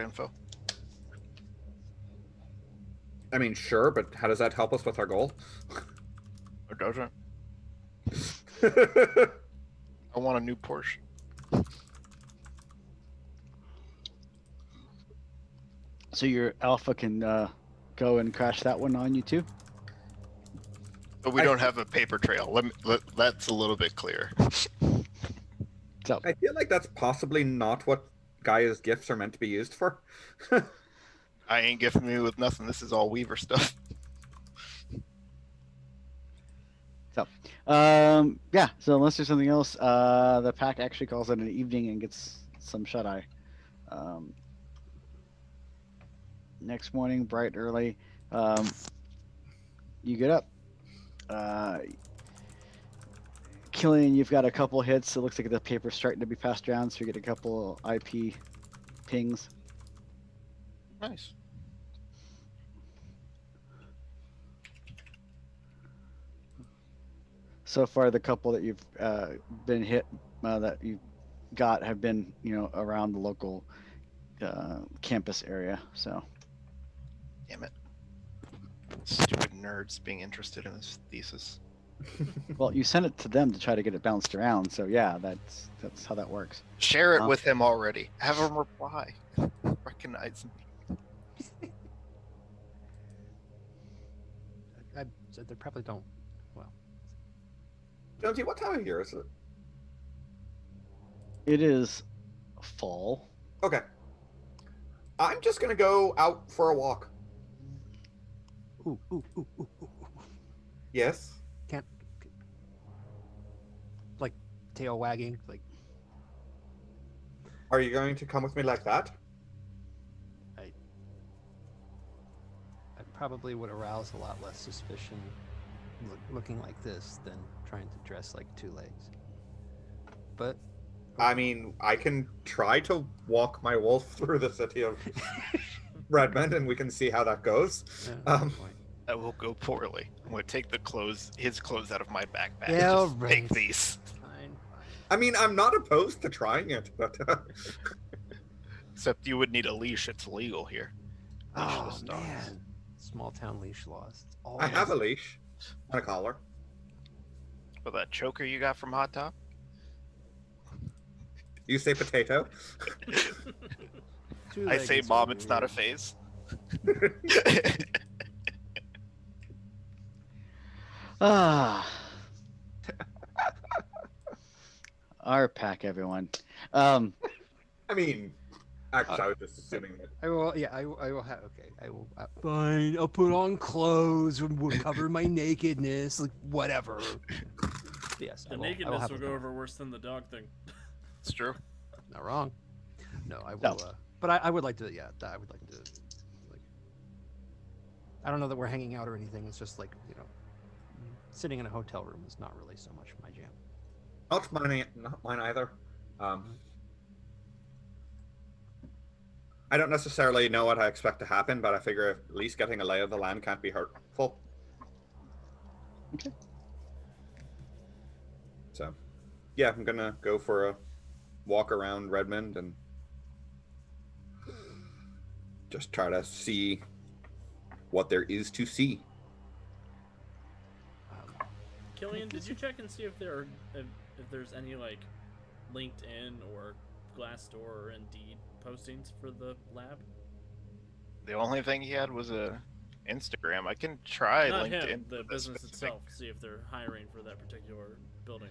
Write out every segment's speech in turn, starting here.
info. I mean, sure, but how does that help us with our goal? Or doesn't? I want a new Porsche. So your alpha can go and crash that one on you too? But we don't have a paper trail. That's a little bit clearer. So I feel like that's possibly not what Gaia's gifts are meant to be used for. I ain't gifting me with nothing. This is all Weaver stuff. So, yeah. So unless there's something else, the pack actually calls it an evening and gets some shut eye. Next morning, bright early, you get up. Killian, you've got a couple hits. It looks like the paper's starting to be passed around, so you get a couple IP pings. Nice. So far, the couple that you've been hit that you got have been, around the local campus area. So, Damn it. Stupid nerds being interested in this thesis. well, you sent it to them to try to get it bounced around. So yeah, that's how that works. Share it with him already. Have him reply. Recognize me. They probably don't. Well, Jonesy, what time of year is it? It is fall. Okay. I'm just gonna go out for a walk. ooh, ooh, ooh, ooh, ooh. Yes. Can't like tail wagging like. Are you going to come with me like that? I probably would arouse a lot less suspicion looking like this than trying to dress like two legs. But I mean, I can try to walk my wolf through the city of Redmond, and we can see how that goes. yeah, Um, good point. That will go poorly. I'm gonna take his clothes out of my backpack. Yeah, Just right. take these. Fine. I mean, I'm not opposed to trying it, but Except you would need a leash. It's legal here. Oh Leashless dogs. man, small town leash laws. It's I have a always- leash and a collar. With that choker you got from Hot Top? You say potato? I say, Two-leggeds Mom, are it's not a weird. phase. Ah. Our pack, everyone. I mean, actually, I was just assuming that. I will. Yeah, I will have. Okay, I will. Fine. I'll put on clothes and will cover my nakedness. Like whatever. Yes, The I will nakedness have will a go plan. over worse than the dog thing. It's true. Not wrong. No, I will. No. But I would like to. Yeah, I would like to. Like, I don't know that we're hanging out or anything. It's just like sitting in a hotel room is not really so much my jam. Not mine either. I don't necessarily know what I expect to happen, but I figure at least getting a lay of the land can't be hurtful. Okay. So, yeah, I'm gonna go for a walk around Redmond and just try to see what there is to see. Killian, did you check and see if there's any like LinkedIn or Glassdoor or Indeed postings for the lab? The only thing he had was a Instagram. I can try Not LinkedIn. him, the for business specific- itself. See if they're hiring for that particular building.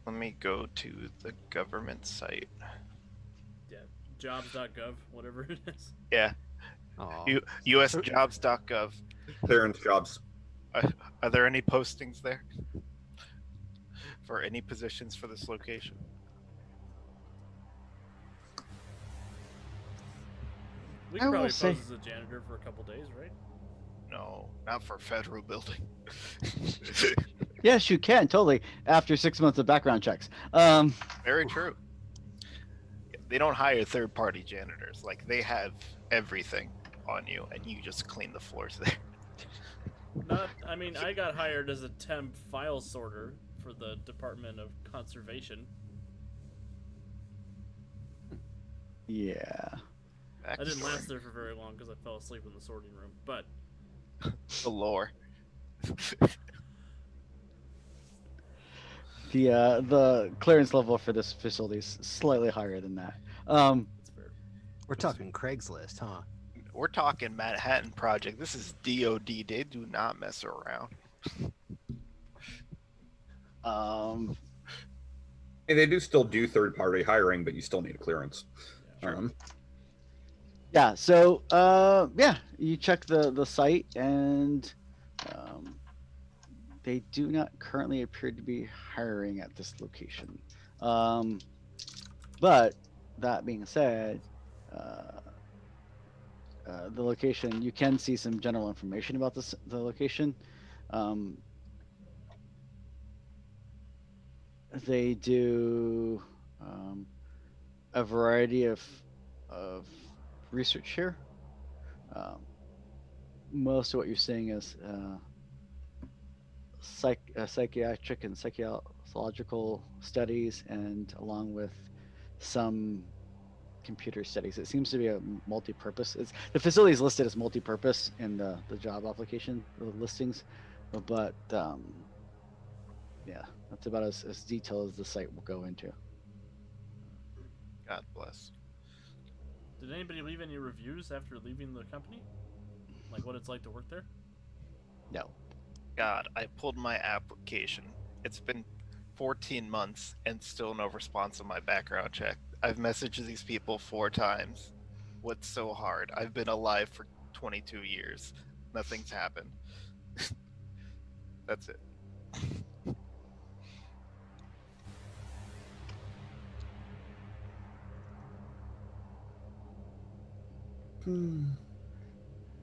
Let me go to the government site. Yeah, jobs.gov, whatever it is. Yeah, Aw. usjobs.gov. Clearance jobs. Are there any postings there for any positions for this location? We I could will probably say- pose as a janitor for a couple days, right? No, not for federal building. Yes, you can totally. After 6 months of background checks. Very true. They don't hire third-party janitors. Like, they have everything on you, and you just clean the floors there. I mean, I got hired as a temp file sorter for the Department of Conservation. Yeah. I didn't last there for very long because I fell asleep in the sorting room. But The lore. The clearance level for this facility is slightly higher than that. that's fair. We're talking Craigslist, huh? We're talking Manhattan Project. This is DOD. They do not mess around. And they do still do third-party hiring, but you still need a clearance. Yeah. Yeah. So, yeah, you check the site, and they do not currently appear to be hiring at this location. But that being said, the location, you can see some general information about the location. They do a variety of research here. Most of what you're seeing is psychiatric and psychological studies, and along with some computer studies. It seems to be a multi-purpose. The facility is listed as multi-purpose in the job application, the listings, but yeah, that's about as detailed as the site will go into. God bless. Did anybody leave any reviews after leaving the company? Like what it's like to work there? No. God, I pulled my application. It's been 14 months and still no response on my background check. I've messaged these people 4 times. What's so hard? I've been alive for 22 years. Nothing's happened. That's it.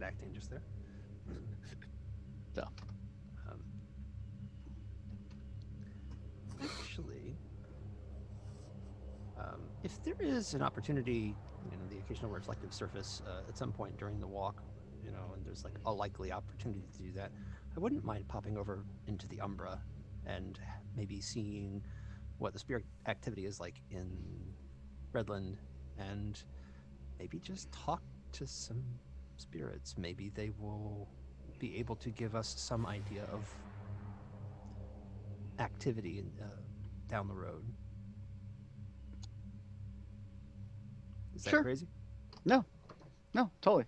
Acting just there. So. Actually, if there is an opportunity, the occasional reflective surface at some point during the walk, and there's like a likely opportunity to do that, I wouldn't mind popping over into the Umbra and maybe seeing what the spirit activity is like in Redland, and maybe just talk to some spirits. Maybe they will be able to give us some idea of activity down the road. Is that Sure. crazy? No, totally.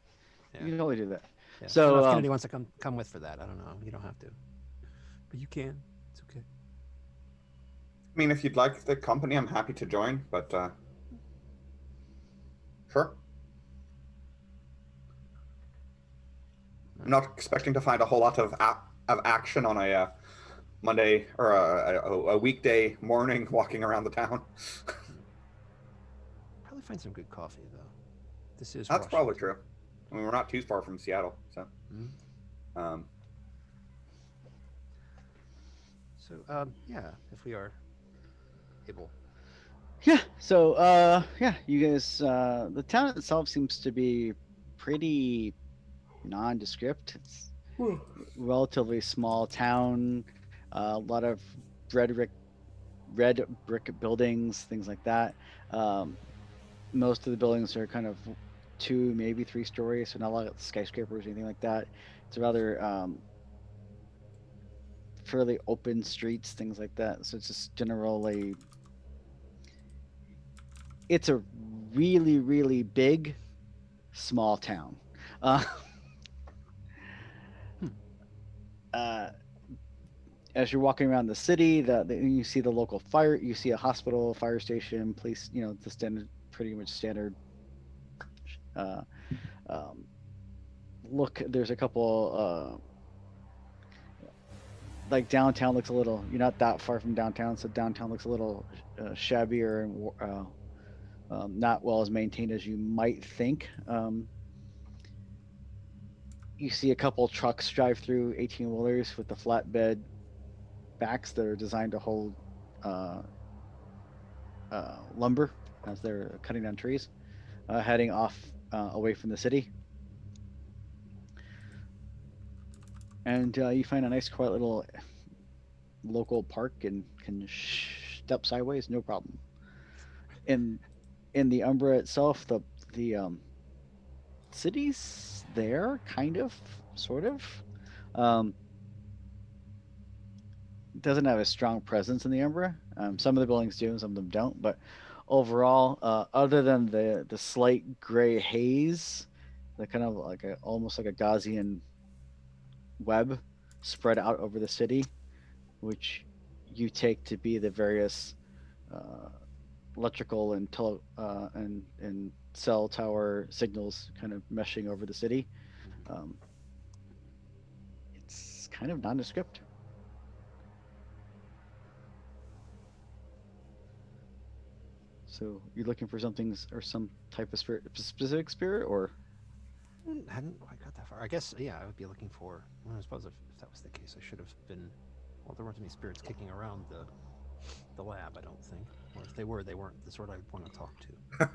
Yeah. You can totally do that. Yeah. I So, don't know if Kennedy wants to come with for that. I don't know. You don't have to, but you can. It's okay. I mean, if you'd like the company, I'm happy to join, but sure. I'm not expecting to find a whole lot of action on a Monday or a weekday morning walking around the town. Probably find some good coffee though. This is That's probably Washington. true. I mean, we're not too far from Seattle, so. Mhm. So yeah, if we are able. Yeah. So, yeah, you guys, the town itself seems to be pretty nondescript. It's relatively small town, a lot of red brick buildings, things like that. Most of the buildings are kind of 2, maybe 3 stories, so not a lot of skyscrapers or anything like that. It's rather fairly open streets, things like that. So it's just generally, it's a really, really big, small town. As you're walking around the city, you see the local fire, you see a hospital, fire station, police, the standard, pretty much standard. Look, there's a couple, like downtown looks a little, you're not that far from downtown, so downtown looks a little shabbier and not well as maintained as you might think. You see a couple trucks drive through, 18-wheelers with the flatbed backs that are designed to hold lumber as they're cutting down trees, heading off away from the city. And you find a nice, quiet little local park and can step sideways, no problem. And in the Umbra itself, the city's there, kind of, sort of. Um, doesn't have a strong presence in the Umbra. Some of the buildings do, and some of them don't. But overall, other than the slight gray haze, the kind of like almost like a Gaussian web spread out over the city, which you take to be the various uh, electrical and and cell tower signals kind of meshing over the city. Um, it's kind of nondescript. So you're looking for something or some type of spirit, specific spirit, or Hadn't quite got that far. I guess, yeah, I would be looking for. Well, I suppose if that was the case, I should have been. Well, there weren't any spirits kicking around the lab, I don't think. Or if they were, they weren't the sort I'd want to talk to.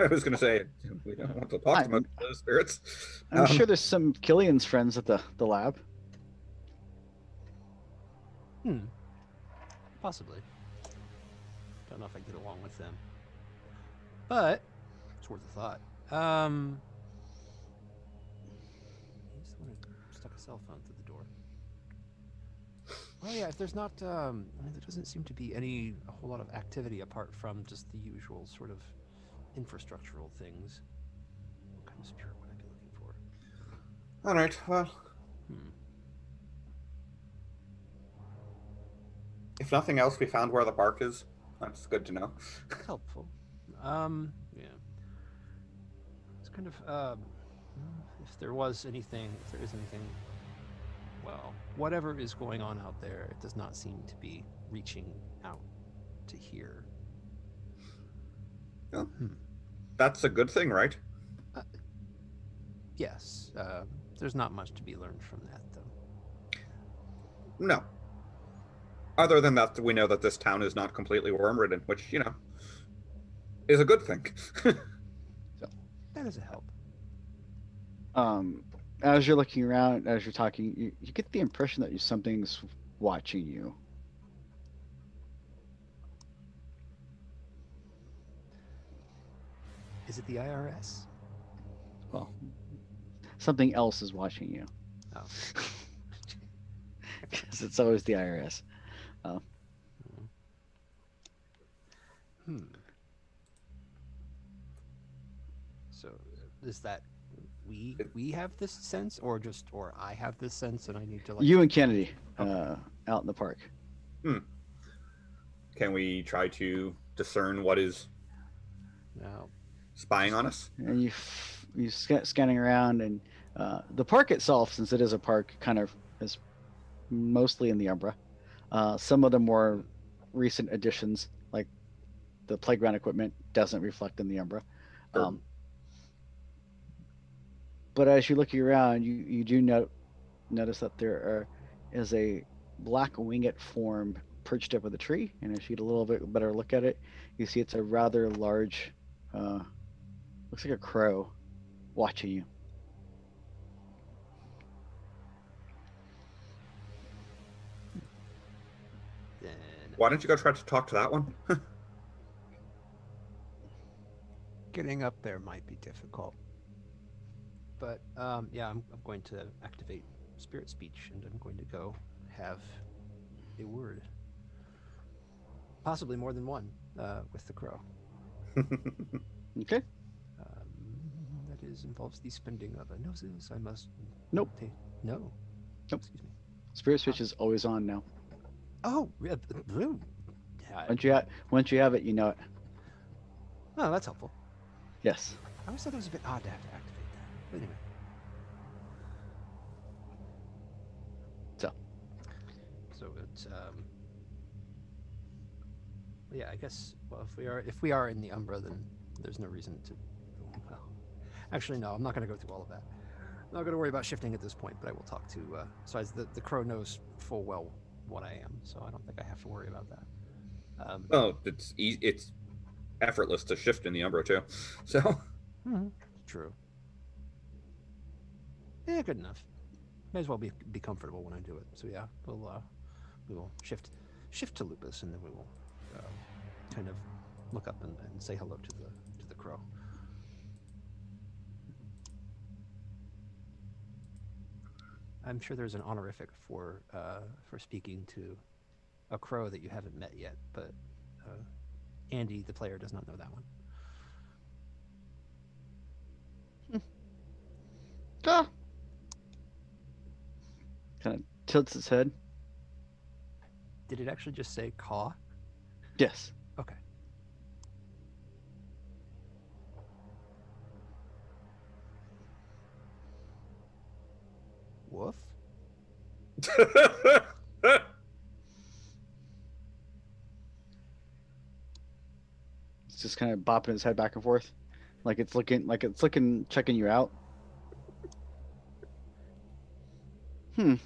I was going to say we don't want to talk I'm- about those spirits. I'm sure there's some Killian's friends at the lab. Possibly. Don't know if I get along with them, but it's worth a thought. He's the one who stuck a cell phone through the door. Well, yeah, if there's not, I mean, there doesn't seem to be a whole lot of activity apart from just the usual sort of infrastructural things. What kind of spirit would I be looking for? All right. Well, if nothing else, we found where the park is. That's good to know. Helpful. Yeah. It's kind of, if there is anything, well, whatever is going on out there, it does not seem to be reaching out to here. Yeah. That's a good thing, right? Yes. There's not much to be learned from that, though. No. Other than that, we know that this town is not completely worm-ridden, which, is a good thing. That is a help. As you're looking around, as you're talking, you get the impression that something's watching you. Is it the IRS? Well, something else is watching you. Oh. Because it's always the IRS. So is that we have this sense, or I have this sense, and I need to like You and Kennedy out in the park. Can we try to discern what is No. spying on us? And you scanning around, and the park itself, since it is a park, kind of is mostly in the Umbra. Some of the more recent additions, like the playground equipment, doesn't reflect in the Umbra. Sure. But as you're looking around, you do notice that there is a black winged form perched up with a tree, and as you get a little bit better look at it, you see it's a rather large, looks like a crow, watching you. Then Why don't you go try to talk to that one? getting up there might be difficult. But yeah, I'm going to activate spirit speech, and I'm going to go have a word, possibly more than one, with the crow. Okay. That involves the spending of a noses. I must. Nope. No. Nope. Excuse me. Spirit switch is always on now. Oh, yeah, blue. Yeah. Once you have it, you know it. Oh, that's helpful. Yes. I always thought it was a bit odd to have to activate that. But anyway. So it's yeah, I guess. Well, if we are in the Umbra, then there's no reason to. Well, actually, no. I'm not going to go through all of that. I'm not going to worry about shifting at this point. But I will talk to. Besides, the crow knows full well what I am, so I don't think I have to worry about that. Oh, it's effortless to shift in the Umbra too. So True. Yeah, good enough. May as well be comfortable when I do it. So yeah, we will shift to Lupus, and then we will kind of look up and say hello to the crow. I'm sure there's an honorific for speaking to a crow that you haven't met yet, but Andy, the player, does not know that one. Ah. Kind of tilts its head. Did it actually just say caw? Yes. Okay. Woof. It's just kind of bopping its head back and forth, like it's looking, checking you out. And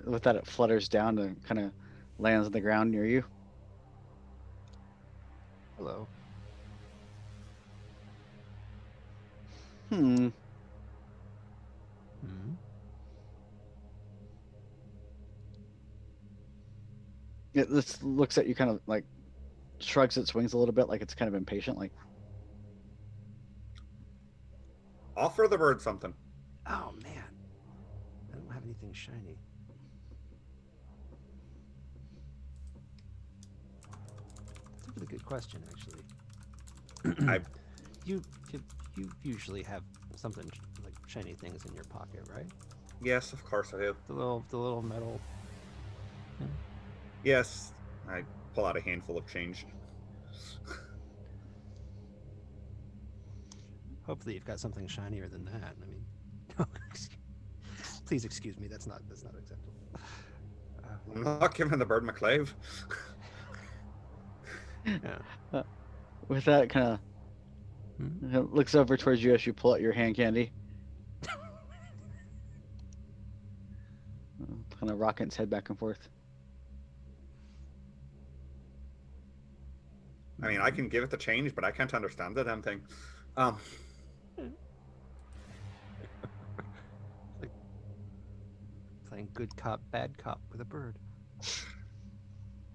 with that, it flutters down and kind of lands on the ground near you. Hello. Hmm. Hmm. It just looks at you, kind of like shrugs its wings a little bit, like it's kind of impatient. Like, Offer the bird something. Oh man, I don't have anything shiny. That's a really good question, actually. You usually have something like shiny things in your pocket, right? Yes, of course I do. The little metal. Yes, I pull out a handful of change. Hopefully, you've got something shinier than that. I mean, please excuse me. That's not acceptable. I'm not giving the bird McClave. Yeah. with that, kind of looks over towards you as you pull out your hand candy. Kind of rocking its head back and forth. I mean, I can give it the change, but I can't understand the damn thing. Like playing good cop, bad cop with a bird.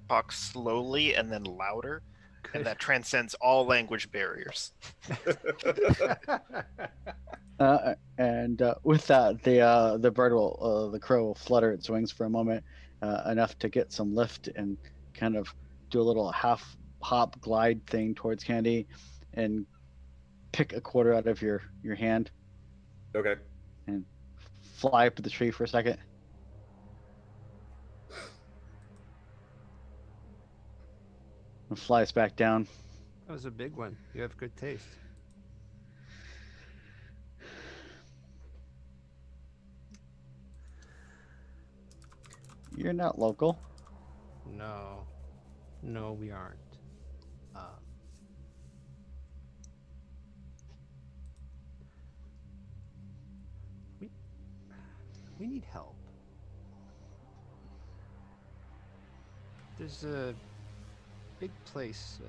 Talk slowly and then louder, Good. and that transcends all language barriers. And with that, the bird will, the crow will flutter its wings for a moment, enough to get some lift and kind of do a little half hop glide thing towards Candy, and pick a quarter out of your hand Okay. and fly up to the tree for a second. And flies back down. That was a big one. You have good taste. You're not local. No, we aren't. We need help. There's a big place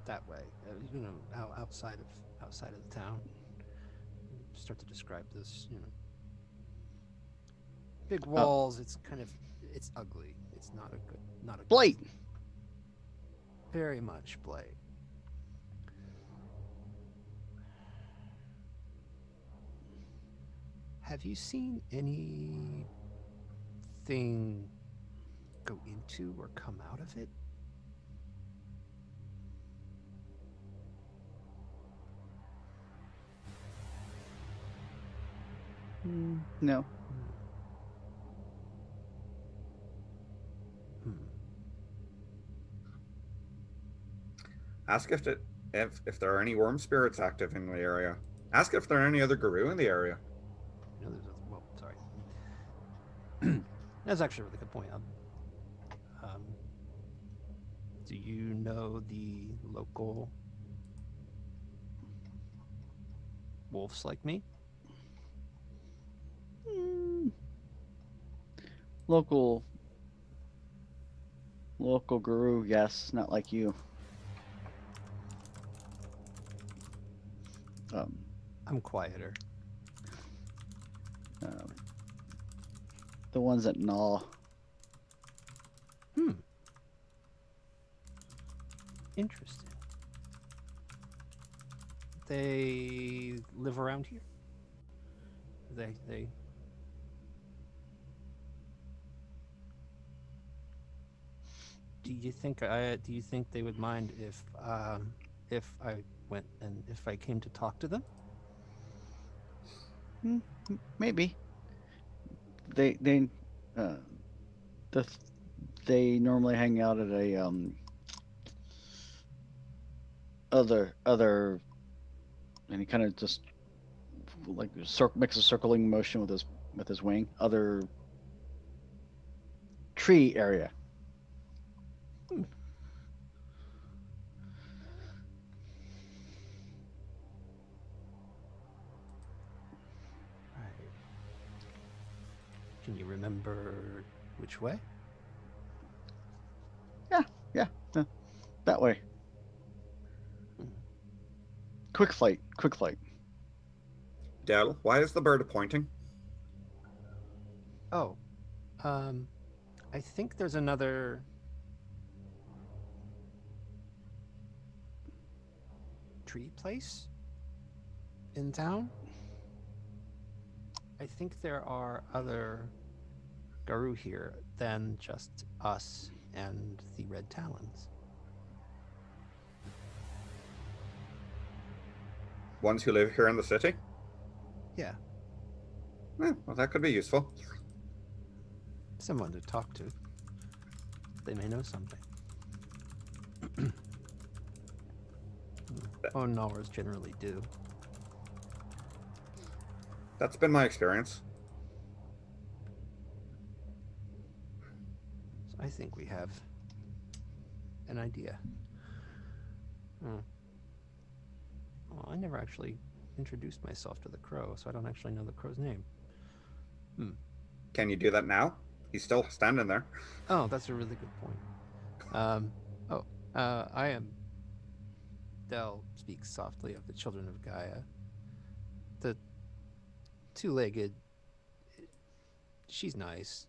that way. Outside of the town. Start to describe this. Big walls. It's ugly. It's not a good Blight. Very much blight. Have you seen anything go into or come out of it? No. Ask if there are any worm spirits active in the area. Ask if there are any other Garou in the area. Sorry. That's actually a really good point. Do you know the local wolves like me? Local Garou, yes, not like you. I'm quieter. The ones that gnaw. Interesting. They live around here? They do you think they would mind if I went and if I came to talk to them? Maybe uh, the they normally hang out at a other and he kind of just like makes a circling motion with his wing, other tree area. Right. Can you remember which way? That way. Quick flight. Dell, why is the bird pointing? Oh, I think there's another tree place in town. I think there are other Garou here than just us and the Red Talons. Ones who live here in the city? Yeah, Well, that could be useful. someone to talk to. They may know something. Gnawers generally do. That's been my experience. So I think we have an idea. Well, I never actually introduced myself to the crow, so I don't actually know the crow's name. Can you do that now? He's still standing there. Oh, that's a really good point. I am. Dell speaks softly of the children of Gaia. The two-legged. She's nice.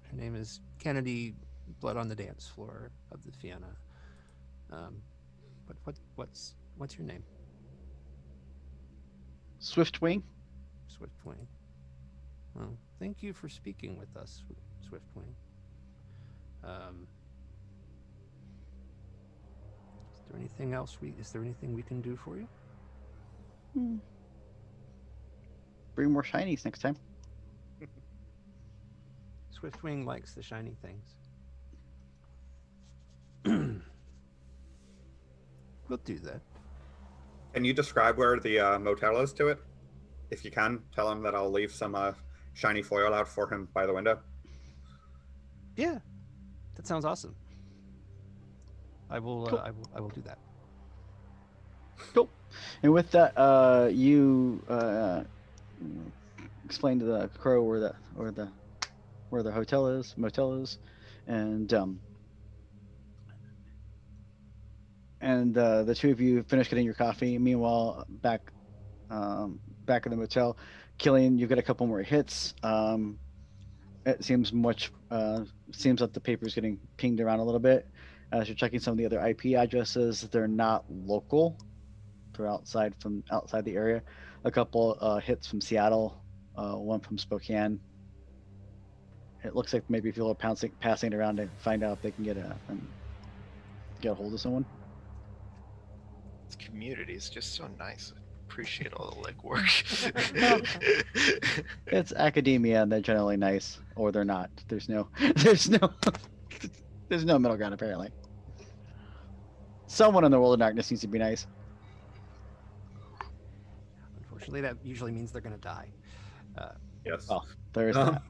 Her name is Kennedy. Blood on the dance floor of the Fianna. But what's your name? Swiftwing. Swiftwing. Well, thank you for speaking with us, Swiftwing. Is there anything we can do for you? Bring more shinies next time. Swiftwing likes the shiny things. We'll do that. Can you describe where the motel is to it? If you can, tell him that I'll leave some shiny foil out for him by the window. Yeah, that sounds awesome. I will. Cool. I will do that. Cool. And with that, you explain to the crow where the motel is, and the two of you finish getting your coffee. Meanwhile, back in the motel, Killian, you've got a couple more hits. It seems seems like the paper's getting pinged around a little bit. As you're checking some of the other IP addresses, they're not local. They're outside the area. A couple hits from Seattle, one from Spokane. It looks like maybe people are passing it around to find out if they can get a hold of someone. This community is just so nice. I appreciate all the legwork. It's academia, and they're generally nice, or they're not. There's no middle ground apparently. Someone in the world of darkness needs to be nice. Unfortunately, that usually means they're going to die. Yes. Oh, there is that.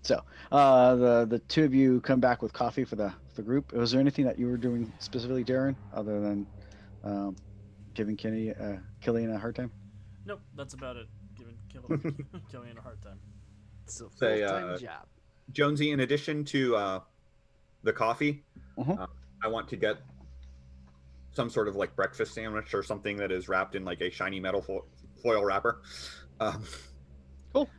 So the two of you come back with coffee for the group. Was there anything that you were doing specifically, Darren, other than giving Killian a hard time? Nope, that's about it. Giving Killian a hard time. It's a Say, full-time job. Jonesy, in addition to the coffee, Mhm. I want to get some sort of like breakfast sandwich or something that is wrapped in like a shiny metal foil wrapper. Cool.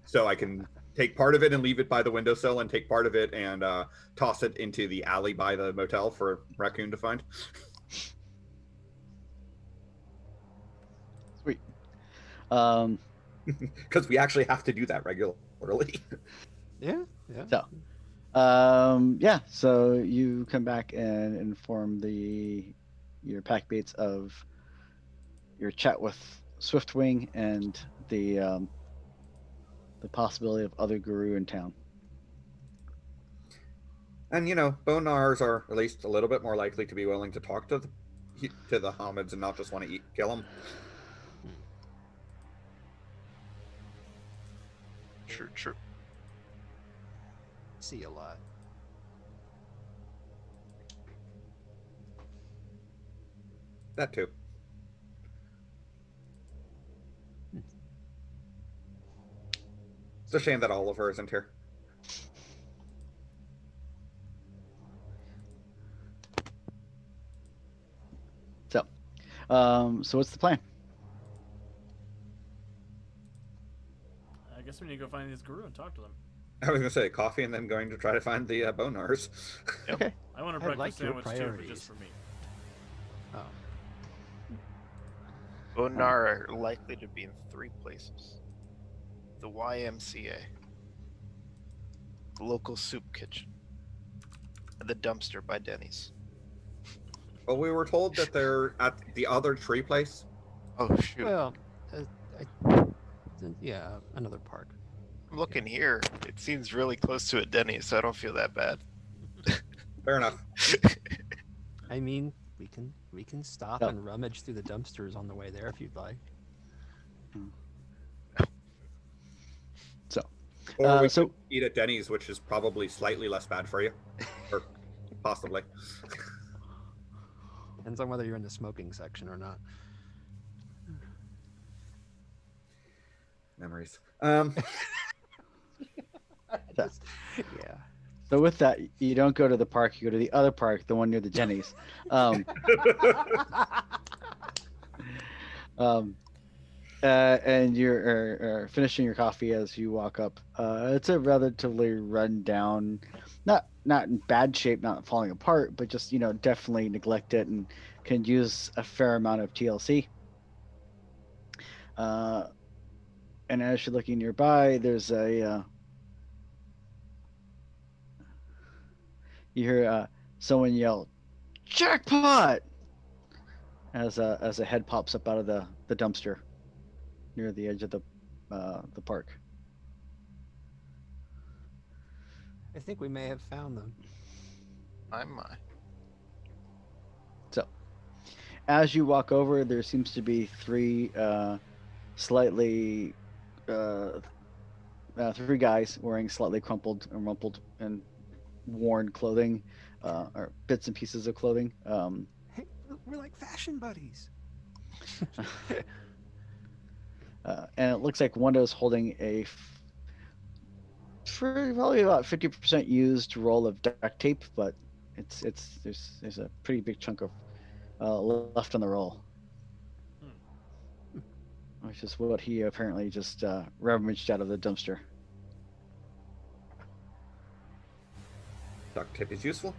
So I can take part of it and leave it by the windowsill, and take part of it and toss it into the alley by the motel for Raccoon to find. Sweet. Um, Because we actually have to do that regularly. Yeah, yeah. So, yeah. So you come back and inform your packmates of your chat with Swiftwing and the possibility of other guru in town. And Bonars are at least a little bit more likely to be willing to talk to the Hamids and not just want to kill them. True. See a lot. That too. It's a shame that Oliver isn't here. So what's the plan? I guess we need to go find this guru and talk to them. I was gonna say coffee and then going to try to find the Bonars. Okay. I want a I breakfast like your sandwich too, but priorities. just for me. Oh, Bonar are likely to be in 3 places: the YMCA, the local soup kitchen, and the dumpster by Denny's. Well, we were told that they're at the other tree place. Oh shoot! well, yeah, another park. I'm looking here. It seems really close to a Denny's, so I don't feel that bad. Fair enough. I mean, we can stop Yep. and rummage through the dumpsters on the way there if you'd like. Or we so could eat at Denny's, which is probably slightly less bad for you, or possibly. Depends on whether you're in the smoking section or not. Memories. Yeah. so with that, you don't go to the park. You go to the other park, the one near the Jenny's. And you're finishing your coffee as you walk up. It's a relatively run down, not in bad shape, not falling apart, but just definitely neglected and can use a fair amount of TLC. And as you're looking nearby, there's you hear someone yell, "Jackpot!" as a head pops up out of the dumpster near the edge of the park. I think we may have found them. My. So, as you walk over, there seems to be 3 slightly 3 guys wearing slightly crumpled and rumpled and worn clothing, or bits and pieces of clothing. Hey, we're like fashion buddies. And it looks like one is holding probably about 50% used roll of duct tape, but there's a pretty big chunk of left on the roll, which is what he apparently just rummaged out of the dumpster. Duct tape is useful.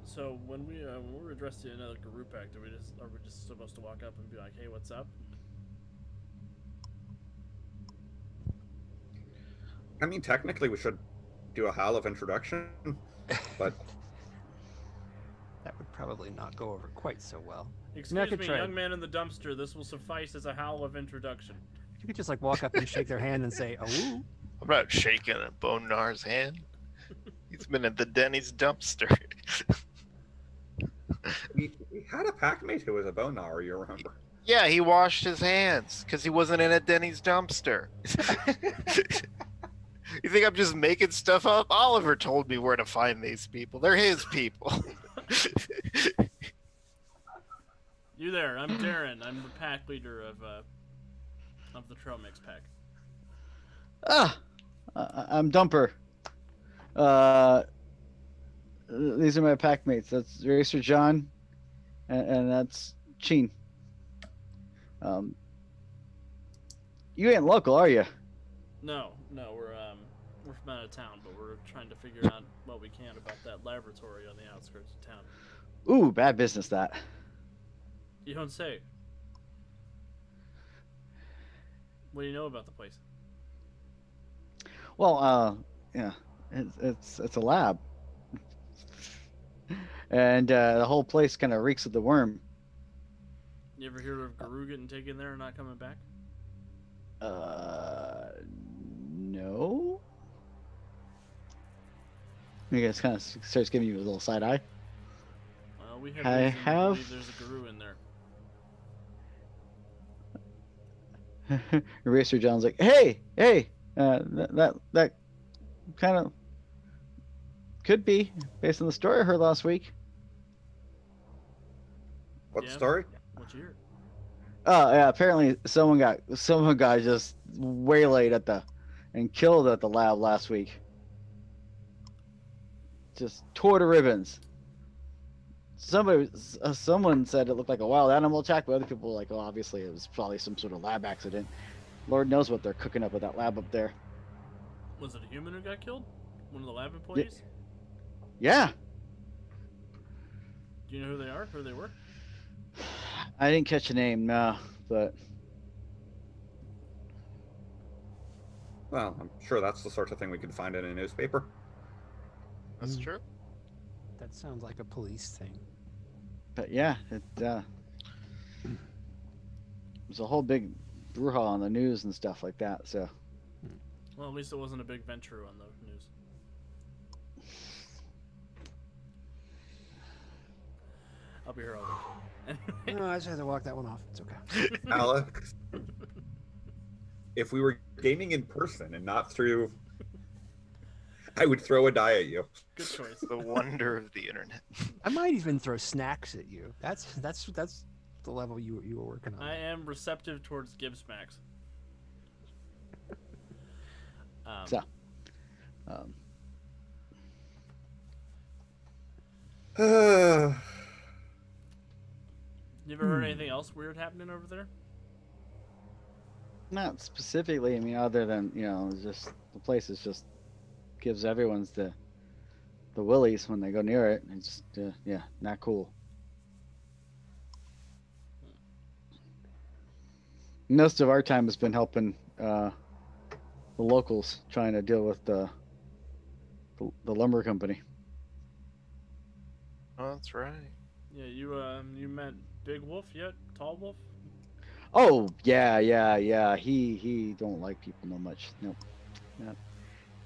So when we're addressed to another group act, are we just supposed to walk up and be like, "Hey, what's up"? I mean, technically, we should do a howl of introduction, but That would probably not go over quite so well. Excuse could me, try. young man in the dumpster. This will suffice as a howl of introduction. You could just like walk up and shake their hand and say, "Oh." I'm not shaking a Bonar's hand. He's been at the Denny's dumpster. we had a packmate who was a Bonar, you remember? Yeah, he washed his hands because he wasn't in a Denny's dumpster. You think I'm just making stuff up? Oliver told me where to find these people. They're his people. You there? I'm Darren. I'm the pack leader of the Trail Mix pack. I'm Dumper. These are my pack mates. That's Racer John, and that's Sheen. You ain't local, are you? No, we're from out of town, but we're trying to figure out what we can about that laboratory on the outskirts of town. Ooh, bad business that. You don't say. What do you know about the place? Well, yeah, it's a lab, and the whole place kind of reeks of the worm. You ever hear of Guru getting taken there and not coming back? No. I guess kind of starts giving you a little side eye. Well, we have I reason to have- believe there's a Guru in there. Eraser John's like, hey, that kind of could be based on the story I heard last week. What Yeah. story? What you hear? Oh yeah, apparently someone got just waylaid and killed at the lab last week. Just tore to ribbons. Someone said it looked like a wild animal attack, but other people were like, oh, obviously it was probably some sort of lab accident. Lord knows what they're cooking up at that lab up there. Was it a human who got killed? One of the lab employees? Yeah, Do you know who they are? Who they were? I didn't catch a name, no, but Well, I'm sure that's the sort of thing we could find in a newspaper. That's Mm. true. That sounds like a police thing. yeah, it was a whole big brouhaha on the news and stuff like that. So Well, at least it wasn't a big venture on the news. I'll be here all week. Anyway, No, I just had to walk that one off. It's okay. Alex, if we were gaming in person and not through, I would throw a die at you. good choice. The wonder of the internet. I might even throw snacks at you. That's the level you were working on. I am receptive towards Gibbs Max. So- um, You ever heard anything else weird happening over there? not specifically. I mean, other than just the place is just gives everyone's the willies when they go near it. It's yeah, not cool. Most of our time has been helping the locals trying to deal with the lumber company. Oh, that's right. Yeah, you met Big Wolf yet? Tall Wolf? Oh yeah. He don't like people no much. Nope.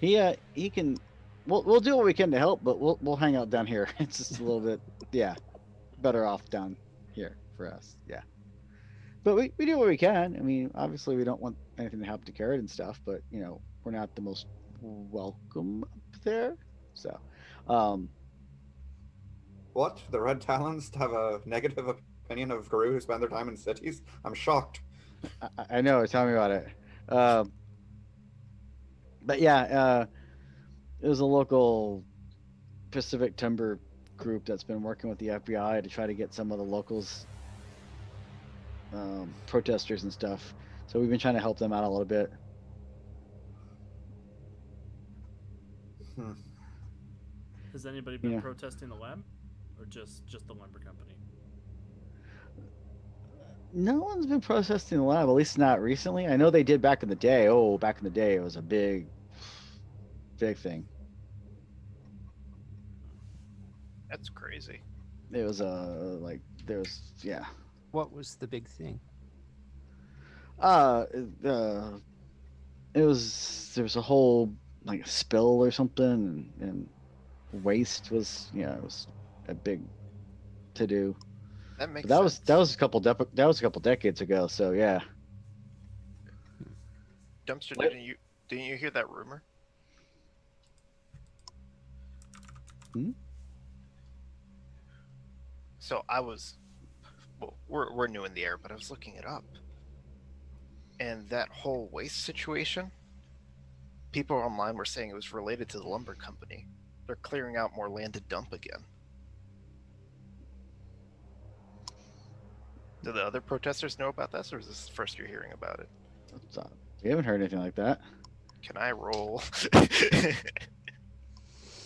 Yeah. He can. We'll do what we can to help, but we'll hang out down here. It's just a little bit better off down here for us. Yeah. But we do what we can. I mean, obviously we don't want anything to happen to Carrot and stuff, but we're not the most welcome up there. So What? The Red Talons have a negative opinion of Guru who spend their time in cities? I'm shocked. I know. Tell me about it. But yeah, it was a local Pacific Timber group that's been working with the FBI to try to get some of the locals, protesters and stuff. So we've been trying to help them out a little bit. Has anybody been Yeah. protesting the lab? Or just the lumber company? No one's been protesting the lab, at least not recently. I know they did back in the day. Oh, back in the day, it was a big thing. That's crazy. It was there was What was the big thing? there was a whole like spill or something, and waste was it was a big to do. That makes But sense. that was a couple decades ago. So yeah. Dumpster. What? Didn't you hear that rumor? Hmm? So we're new in the air, but I was looking it up, and that whole waste situation, people online were saying it was related to the lumber company. They're clearing out more land to dump again. Do the other protesters know about this, or is this the first you're hearing about it? We haven't heard anything like that. Can I roll?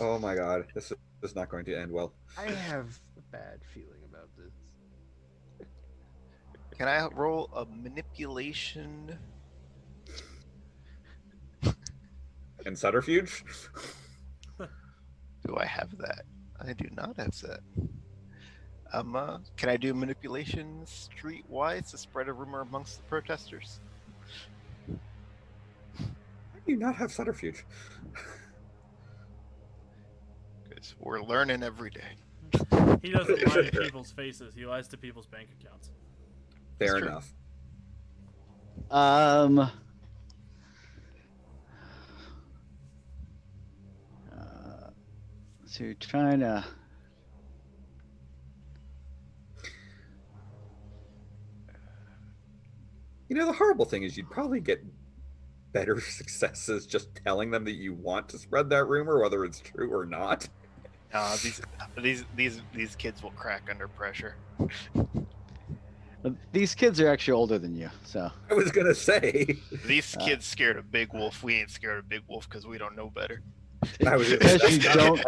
Oh my god, this is not going to end well. I have a bad feeling about this. Can I roll a manipulation? And subterfuge? Do I have that? I do not have that. Can I do manipulation streetwise to spread a rumor amongst the protesters? How do you not have subterfuge? Because we're learning every day. He doesn't lie to people's faces. He lies to people's bank accounts. Fair true. enough. So you're trying to. You know, the horrible thing is you'd probably get better successes just telling them that you want to spread that rumor, whether it's true or not. These kids will crack under pressure. These kids are actually older than you, so. I was gonna say. These kids scared of Big Wolf. We ain't scared of Big Wolf because we don't know better. I was Because you don't.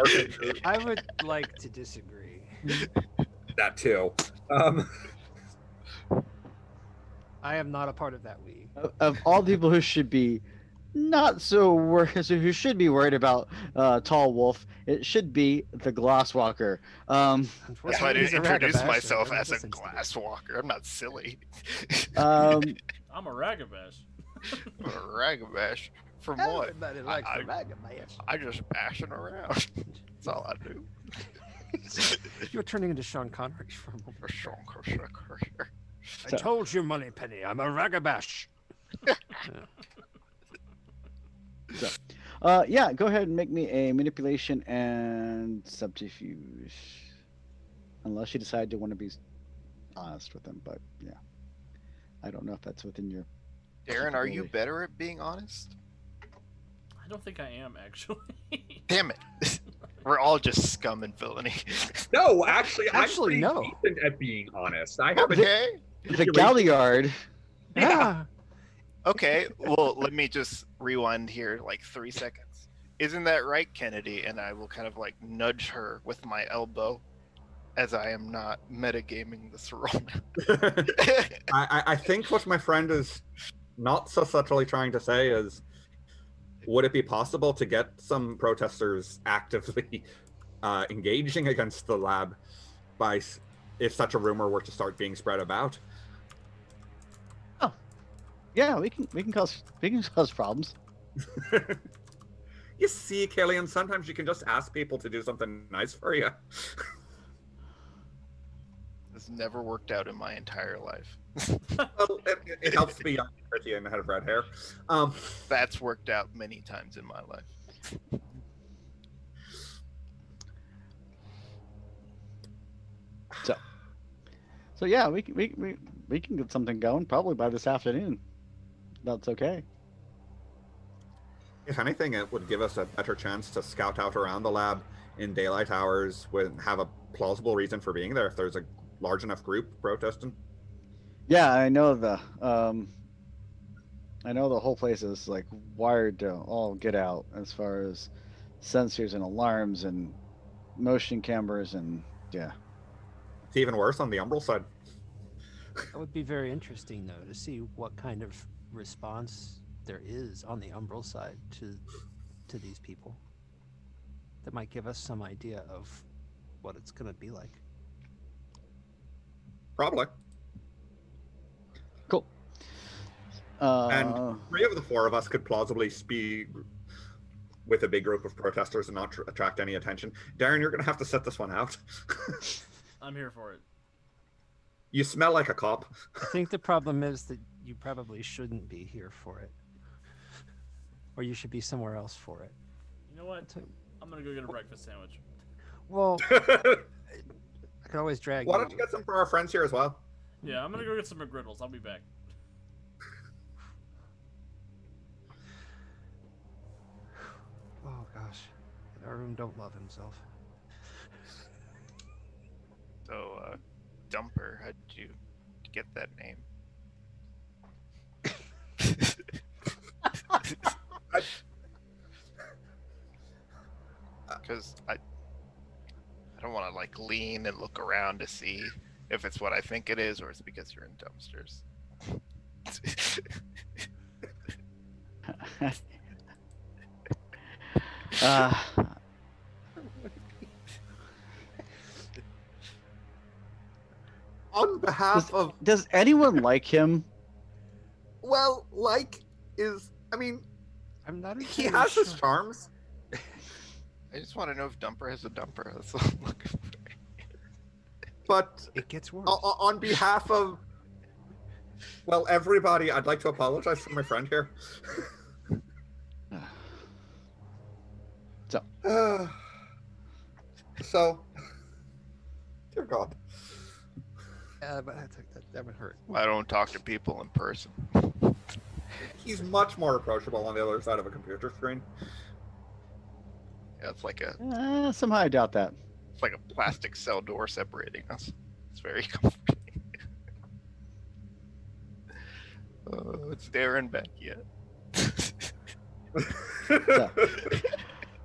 I would like to disagree. That too. I am not a part of that we. Of all people who should be not so worried, who should be worried about Tall Wolf, it should be the Glasswalker. That's why I He's didn't a introduce Ragabash, myself and as a listens to this. glasswalker. I'm not silly. Um, I'm a Ragabash. A ragabash. From what? Everybody likes I- a Ragabash. I just bashing around. That's all I do. You're turning into Sean Connery for a moment. For sure, for sure, for sure. I So- told you, Moneypenny, I'm a Ragabash. yeah, go ahead and make me a manipulation and subterfuge. Unless you decide to want to be honest with them, but yeah. I don't know if that's within your. Darren, are you Capability. better at being honest? I don't think I am actually. Damn it. We're all just scum and villainy. No, actually, Actually, I'm no. pretty decent at being honest. I have a Okay. The Galliard. Yeah. Okay. Well, let me just rewind here like 3 seconds. Isn't that right, Kennedy? And I will kind of like nudge her with my elbow as I am not metagaming this role. I think what my friend is not so subtly trying to say is, would it be possible to get some protesters actively engaging against the lab by if such a rumor were to start being spread about? Yeah, we can cause problems. You see, Killian, sometimes you can just ask people to do something nice for you. This never worked out in my entire life. Well, it helps to be young and pretty and have red hair. That's worked out many times in my life. So yeah, we can get something going probably by this afternoon. That's okay. If anything, it would give us a better chance to scout out around the lab in daylight hours, would have a plausible reason for being there if there's a large enough group protesting. Yeah, I know the whole place is like wired to all get out as far as sensors and alarms and motion cameras and yeah. It's even worse on the Umbral side. That would be very interesting, though, to see what kind of response there is on the Umbral side to these people. That might give us some idea of what it's going to be like. Probably. Cool. And 3 of the 4 of us could plausibly speak with a big group of protesters and not attract any attention. Darren, you're going to have to set this one out. I'm here for it. You smell like a cop. I think the problem is that you probably shouldn't be here for it. Or you should be somewhere else for it. You know what? I'm gonna go get a breakfast sandwich. Well, I could always drag Why don't you get some for our friends here as well? Yeah, I'm gonna go get some McGriddles. I'll be back. Oh gosh, Arun don't love himself. So, Dumper, how'd you get that name? Because I don't want to like lean and look around to see if it's what I think it is or it's because you're in dumpsters. On behalf of, does anyone like him? well, like is, I mean, I'm not he entirely has his sure. charms, I just want to know if Dumper has a dumper. That's all I'm looking for. but It gets worse. on behalf of, well, everybody, I'd like to apologize to my friend here. So, dear God. But that would hurt. I don't talk to people in person. He's much more approachable on the other side of a computer screen. Yeah, it's like a Somehow I doubt that. plastic cell door separating us. It's very comforting. Oh, it's Darren back yet.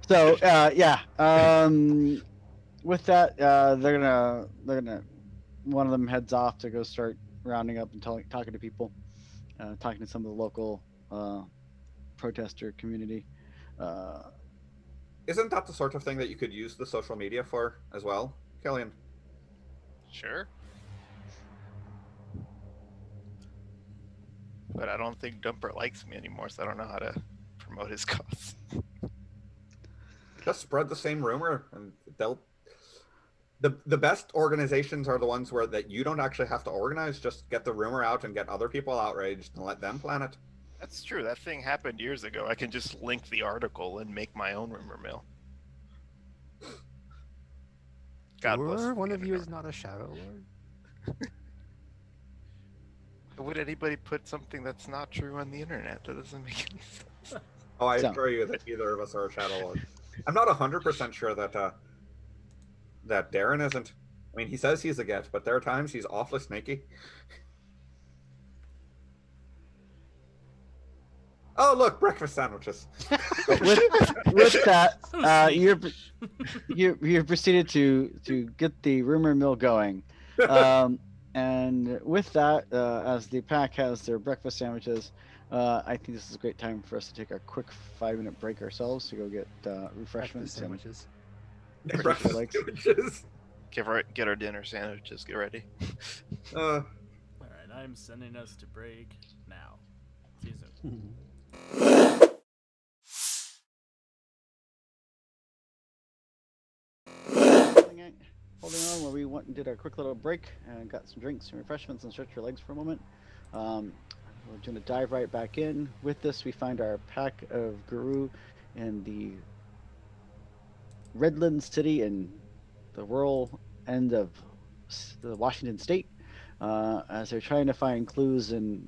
So yeah. With that, they're gonna. One of them heads off to go start rounding up and talking to people, talking to some of the local protester community. Isn't that the sort of thing that you could use the social media for as well, Killian? Sure. But I don't think Dumper likes me anymore, so I don't know how to promote his cause. Just spread the same rumor, and they'll. The best organizations are the ones where that you don't actually have to organize. Just get the rumor out and get other people outraged and let them plan it. That's true. That thing happened years ago. I can just link the article and make my own rumor mill. God bless. Or one the of you internet. is not a Shadow Lord. Would anybody put something that's not true on the internet? That doesn't make any sense. Oh, I So- assure you that neither of us are a Shadow Lord. I'm not 100% sure that that Darren isn't. I mean, he says he's a get, but there are times he's awfully sneaky. Oh, look, breakfast sandwiches. with that, So sweet. you're proceeded to get the rumor mill going, and with that, as the pack has their breakfast sandwiches, I think this is a great time for us to take a quick 5-minute break ourselves to go get refreshments and Sandwiches. breakfast legs. sandwiches. Get our dinner sandwiches. Get ready. All right, I'm sending us to break now. See you soon. Holding on while we went and did our quick little break and got some drinks and refreshments and stretch your legs for a moment. We're going to dive right back in. With this, we find our pack of Guru in the Redlands City in the rural end of the Washington State, as they're trying to find clues and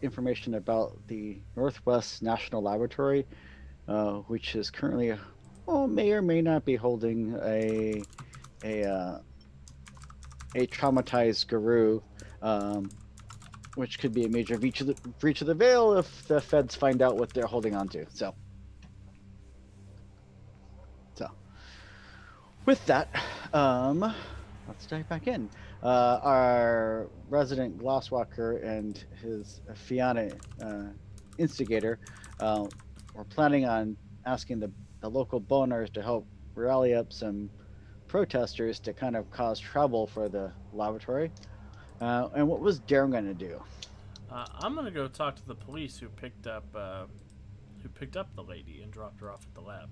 information about the Northwest National Laboratory, which is currently, may or may not be holding a traumatized Guru, which could be a major breach of the veil if the feds find out what they're holding on to. So with that, let's dive back in. Our resident Glosswalker and his Fianna instigator were planning on asking the local boners to help rally up some protesters to kind of cause trouble for the laboratory. And what was Darren going to do? I'm gonna go talk to the police who picked up the lady and dropped her off at the lab.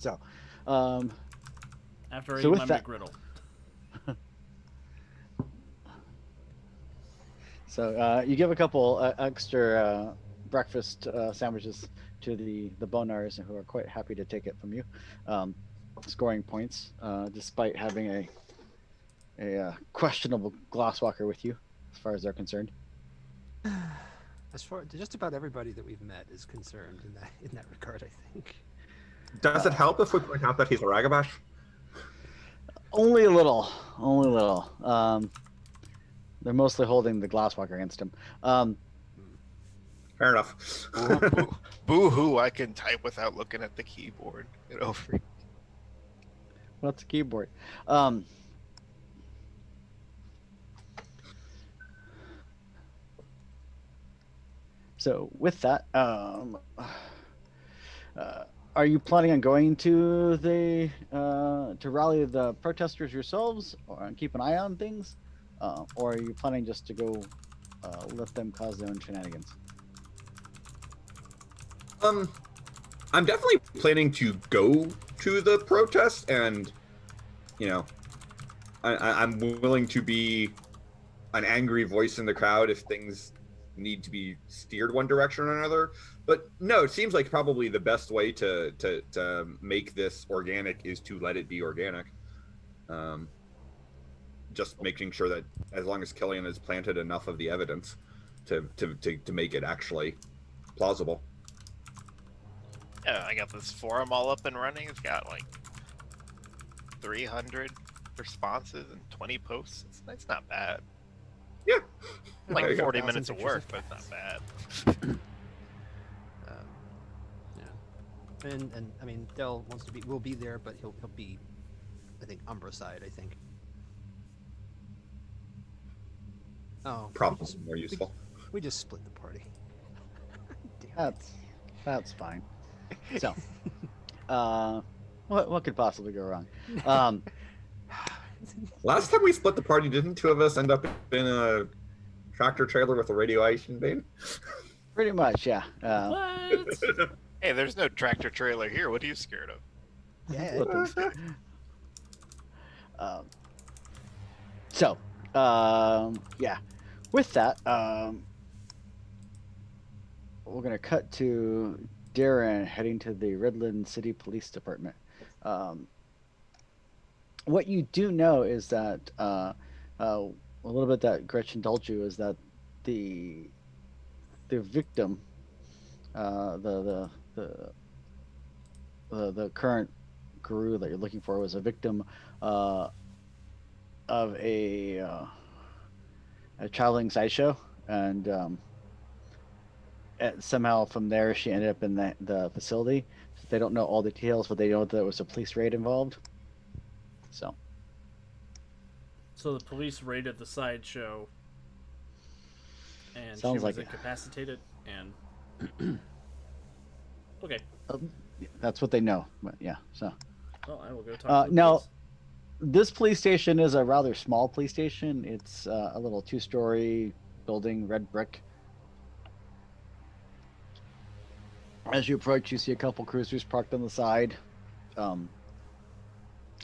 So, After I So eat with my that- McGriddle. so you give a couple extra breakfast sandwiches to the bonars, who are quite happy to take it from you, scoring points, despite having a questionable Glosswalker with you, as far as they're concerned. As far just about everybody that we've met is concerned in that regard, I think. Does it help if we point out that he's a Ragabash? Only a little. They're mostly holding the Glasswalker against him. Fair enough. Boo hoo! I can type without looking at the keyboard. Get over it. What's a keyboard? So with that, are you planning on going to the to rally the protesters yourselves, or keep an eye on things, or are you planning just to go let them cause their own shenanigans? I'm definitely planning to go to the protest, and I'm willing to be an angry voice in the crowd if things need to be steered one direction or another. But no, it seems like probably the best way to make this organic is to let it be organic. Just making sure that as long as Killian has planted enough of the evidence to make it actually plausible. Yeah, I got this forum all up and running. It's got like 300 responses and 20 posts. It's not bad. Yeah. Like 40 1,000 minutes of pictures work, of but it's not pets. bad. Yeah, and I mean, Dell will be there, but he'll be, I think, Umbra side. I think. Oh, Probably more useful. we just split the party. Damn it. That's fine. So, what could possibly go wrong? Last time we split the party, didn't two of us end up in a tractor trailer with a radioactive bin? Pretty much, yeah. What? Hey, there's no tractor trailer here. What are you scared of? Yeah. So, yeah. With that, we're gonna cut to Darren heading to the Redland City Police Department. What you do know is that a little bit that Gretchen told you is that the victim, the current guru that you're looking for was a victim of a traveling sideshow, and somehow from there she ended up in the facility. They don't know all the details, but they know that there was a police raid involved. So the police raided the sideshow, and Sounds she was like it. incapacitated. And okay, That's what they know. But yeah, so well, I will go talk to the now police. this police station is a rather small police station. It's a little 2-story building, red brick. As you approach, you see a couple cruisers parked on the side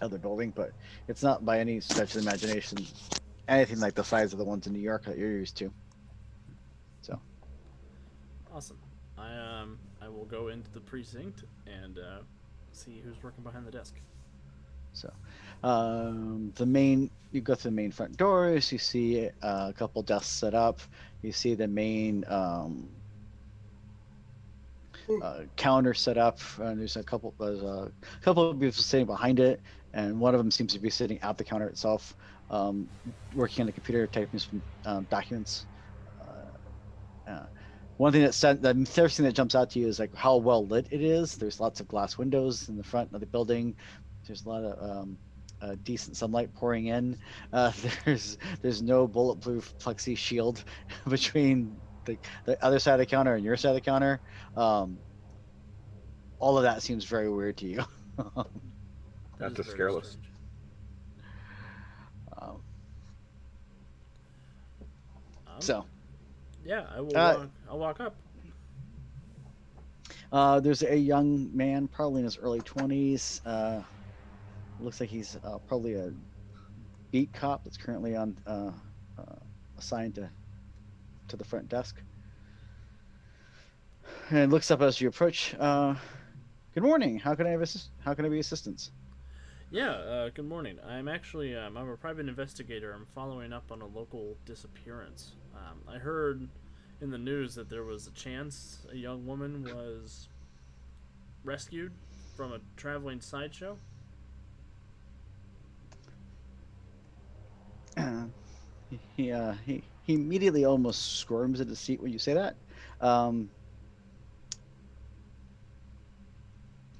of the building, but it's not by any stretch of the imagination anything like the size of the ones in New York that you're used to. So, Awesome. I will go into the precinct and see who's working behind the desk. you go through the main front doors. You see a couple desks set up. You see the main counter set up, and there's a couple of people sitting behind it, and one of them seems to be sitting at the counter itself, working on the computer, typing some documents. One thing the first thing that jumps out to you is like how well lit it is. There's lots of glass windows in the front of the building. There's a lot of decent sunlight pouring in. There's no bulletproof plexi shield between the other side of the counter and your side of the counter. All of that seems very weird to you. That That's is just very careless. strange. So Yeah, I will. I'll walk up. there's a young man, probably in his early 20s. Looks like he's probably a beat cop that's currently on assigned to the front desk, and looks up as you approach. Good morning. How can I be assistance? Yeah. Good morning. I'm actually I'm a private investigator. I'm following up on a local disappearance. I heard in the news that there was a chance a young woman was rescued from a traveling sideshow. he immediately almost squirms in his seat when you say that.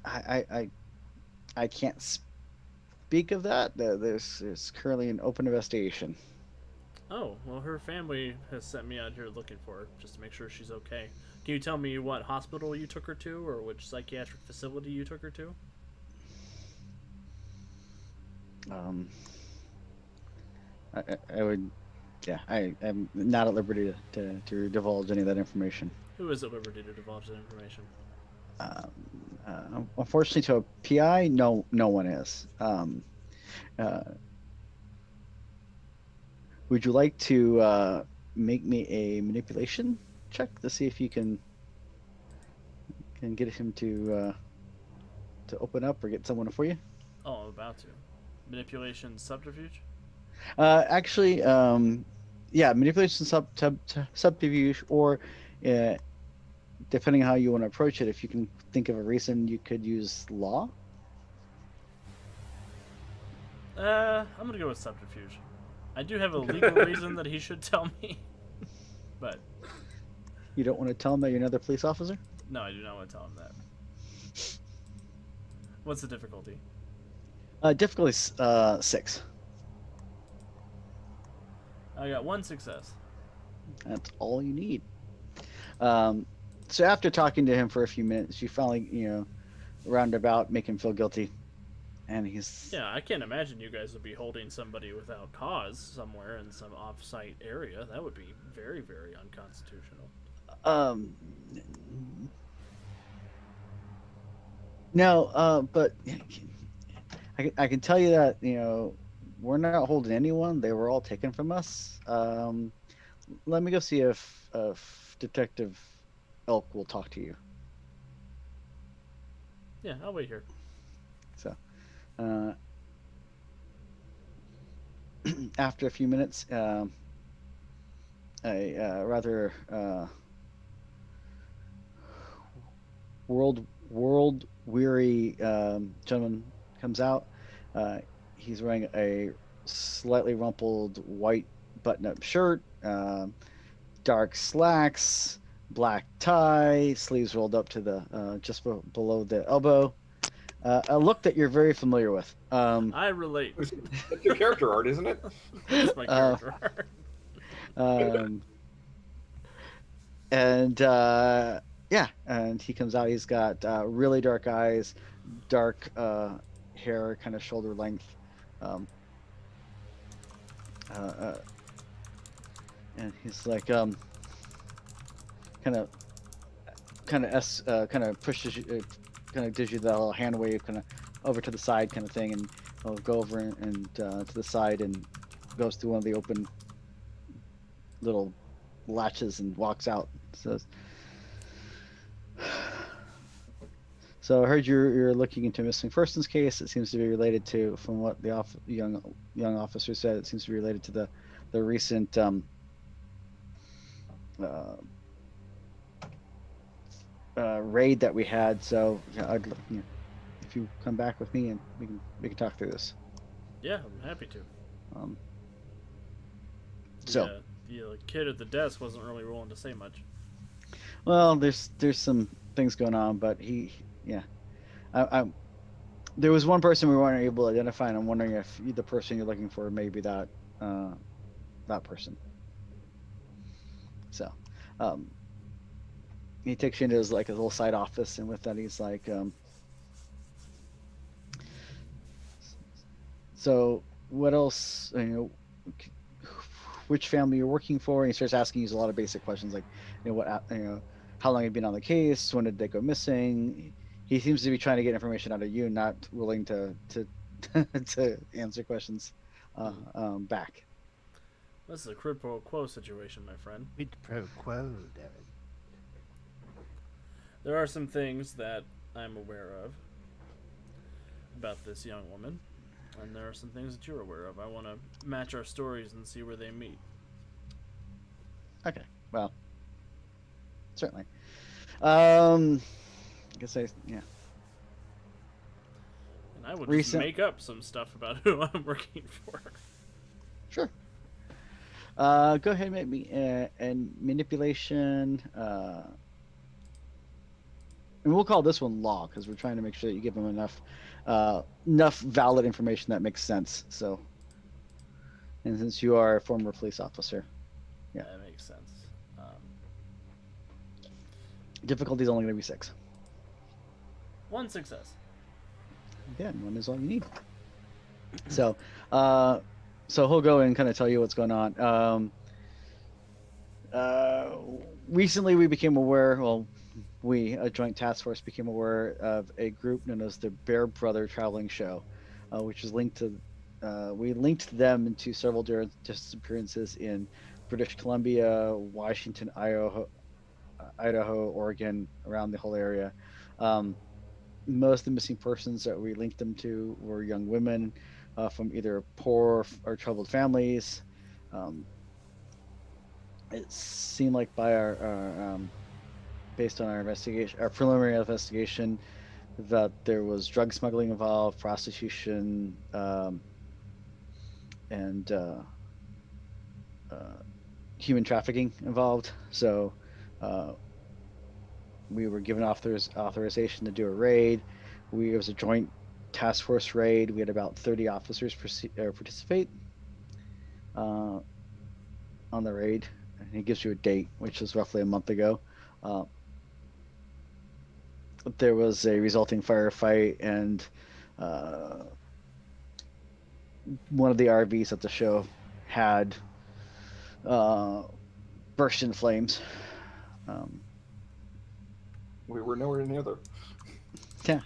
I can't speak of that. There's currently an open investigation. Oh, well, her family has sent me out here looking for her, just to make sure she's okay. Can you tell me what hospital you took her to, or which psychiatric facility you took her to? I would, yeah, I'm not at liberty to divulge any of that information. Who is at liberty to divulge that information? Unfortunately, to a PI, no one is. Would you like to make me a manipulation check to see if you can get him to open up or get someone for you? Oh, I'm about to. Manipulation subterfuge? Actually, yeah, manipulation subterfuge, or depending on how you want to approach it, if you can think of a reason, you could use law. I'm gonna go with subterfuge. I do have a legal reason that he should tell me, but You don't want to tell him that you're another police officer? no, I do not want to tell him that. What's the difficulty? Difficulty 6. I got 1 success. That's all you need. So after talking to him for a few minutes, you finally, roundabout make him feel guilty, and he's Yeah, I can't imagine you guys would be holding somebody without cause somewhere in some off-site area. That would be very, very unconstitutional. No, but I can tell you that we're not holding anyone. They were all taken from us. Let me go see if Detective Elk will talk to you. Yeah, I'll wait here. So, after a few minutes, a rather world weary gentleman comes out. He's wearing a slightly rumpled white button-up shirt, dark slacks, black tie, sleeves rolled up to the just below the elbow. A look that you're very familiar with. I relate. That's your character art, isn't it? That's my character art. And yeah, and he comes out. He's got really dark eyes, dark hair, kind of shoulder length. And he's like, kind of pushes you, kind of gives you the little hand wave, kind of over to the side, kind of thing, and he'll go over and to the side and goes through one of the open little latches and walks out. So I heard you're looking into a missing persons case. It seems to be related to, from what the young officer said, it seems to be related to the recent raid that we had. So I'd if you come back with me and we can talk through this. Yeah, I'm happy to. So the kid at the desk wasn't really willing to say much. well, there's some things going on, but there was one person we weren't able to identify, and I'm wondering if the person you're looking for may be that person. So he takes you into his like a little side office, and with that he's like, so what else, which family you're working for? And he starts asking you a lot of basic questions like, how long have you been on the case? When did they go missing? He seems to be trying to get information out of you, not willing to to answer questions back. This is a quid pro quo situation, my friend. Quid pro quo, David. There are some things that I'm aware of about this young woman, and there are some things that you're aware of. I want to match our stories and see where they meet. Okay, well, certainly. I guess yeah. And I would just make up some stuff about who I'm working for. Sure. Go ahead and make me and manipulation. And we'll call this one law because we're trying to make sure that you give them enough valid information that makes sense. So, and since you are a former police officer, Yeah, that makes sense. difficulty is only going to be 6. One success. Again, 1 is all you need. So, so he'll go and kind of tell you what's going on. Recently, we became aware. Well, a joint task force, became aware of a group known as the Bear Brother Traveling Show, which is linked to. We linked them into several disappearances in British Columbia, Washington, Idaho, Oregon, around the whole area. Most of the missing persons that we linked them to were young women from either poor or troubled families. It seemed like by our based on our investigation, our preliminary investigation, that there was drug smuggling involved, prostitution, and human trafficking involved. So we were given authorization to do a raid. It was a joint task force raid. We had about 30 officers participate on the raid. And he gives you a date, which was roughly a month ago. There was a resulting firefight, and one of the RVs at the show had burst in flames. We were nowhere near there.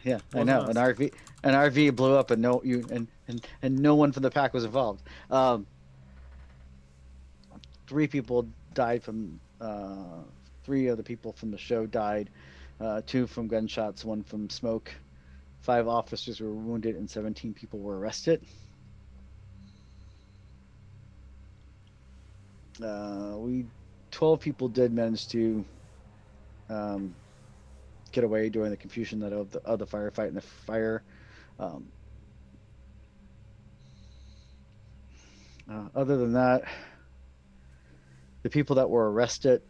Yeah, I know. An RV blew up, and no one from the pack was involved. 3 people died from 3 of the people from the show died. 2 from gunshots, 1 from smoke. 5 officers were wounded, and 17 people were arrested. 12 people did manage to get away during the confusion of the firefight and the fire. Other than that, the people that were arrested,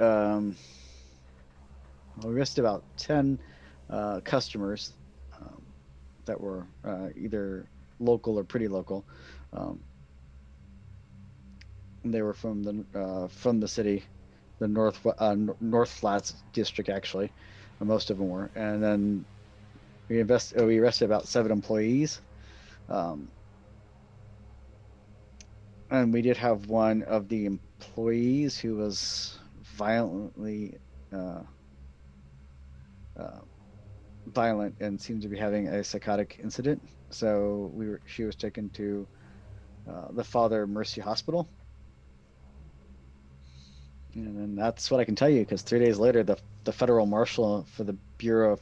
we arrested about 10 customers that were either local or pretty local. They were from the city, the North Flats district, actually. Most of them were. And then we arrested about 7 employees. And we did have one of the employees who was violently violent and seemed to be having a psychotic incident. So she was taken to the Father Mercy Hospital. And then that's what I can tell you, because 3 days later, the federal marshal for the Bureau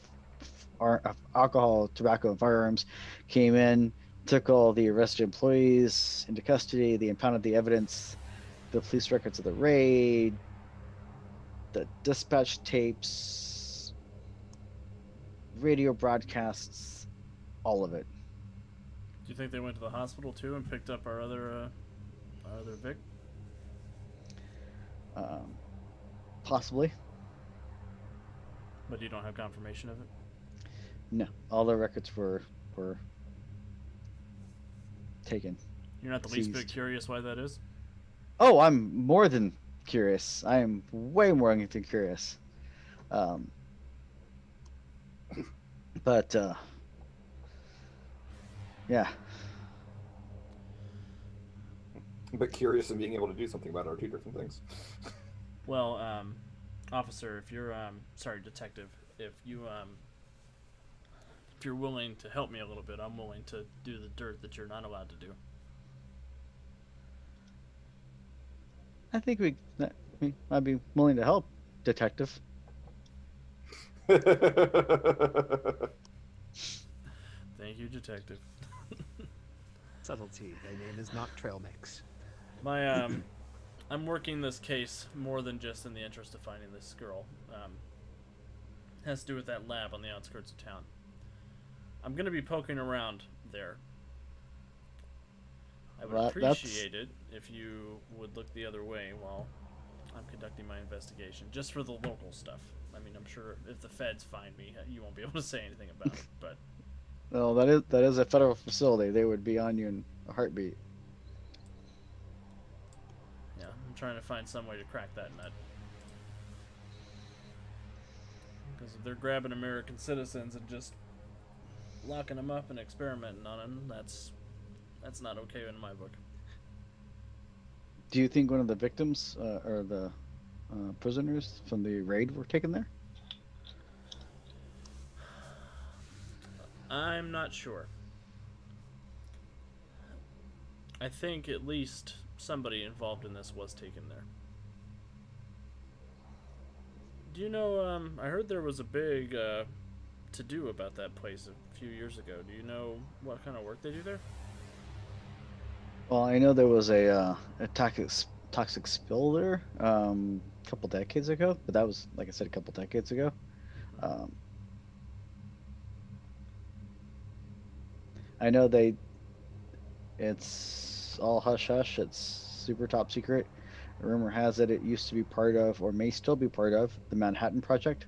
of Alcohol, Tobacco, and Firearms came in, took all the arrested employees into custody. They impounded the evidence, the police records of the raid, the dispatch tapes, radio broadcasts, all of it. Do you think they went to the hospital too and picked up our other Vic? Possibly. But you don't have confirmation of it? No, all the records were taken. You're not the least bit Seized. curious why that is? Oh, I'm more than curious. I am way more than curious. But yeah. But curious and being able to do something about it are 2 different things. Well, officer, if you're sorry, detective, if you're willing to help me a little bit, I'm willing to do the dirt that you're not allowed to do. I think I'd be willing to help, detective. Thank you, detective. Subtlety. Thy name is not trail mix. I'm working this case more than just in the interest of finding this girl. It has to do with that lab on the outskirts of town. I'm going to be poking around there. I would Well, that's- appreciate it if you would look the other way while I'm conducting my investigation, just for the local stuff. I mean, I'm sure if the feds find me, you won't be able to say anything about it, but Well, that is a federal facility. They would be on you in a heartbeat. yeah, I'm trying to find some way to crack that nut. Because if they're grabbing American citizens and just locking them up and experimenting on them, that's not okay in my book. Do you think one of the victims or the prisoners from the raid were taken there? I'm not sure. I think at least somebody involved in this was taken there. Do you know, I heard there was a big to-do about that place a few years ago. Do you know what kind of work they do there? Well, I know there was a toxic spill there a couple decades ago, but that was, like I said, a couple decades ago. I know it's all hush hush. It's super top secret. Rumor has it used to be part of, or may still be part of, the Manhattan Project.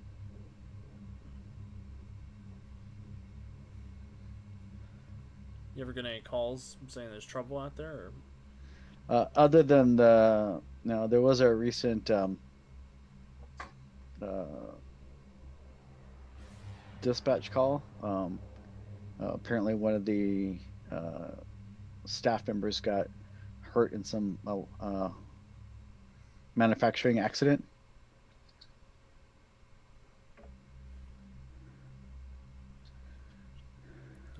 You ever get any calls saying there's trouble out there? Other than there was a recent dispatch call. Apparently, one of the staff members got hurt in some manufacturing accident.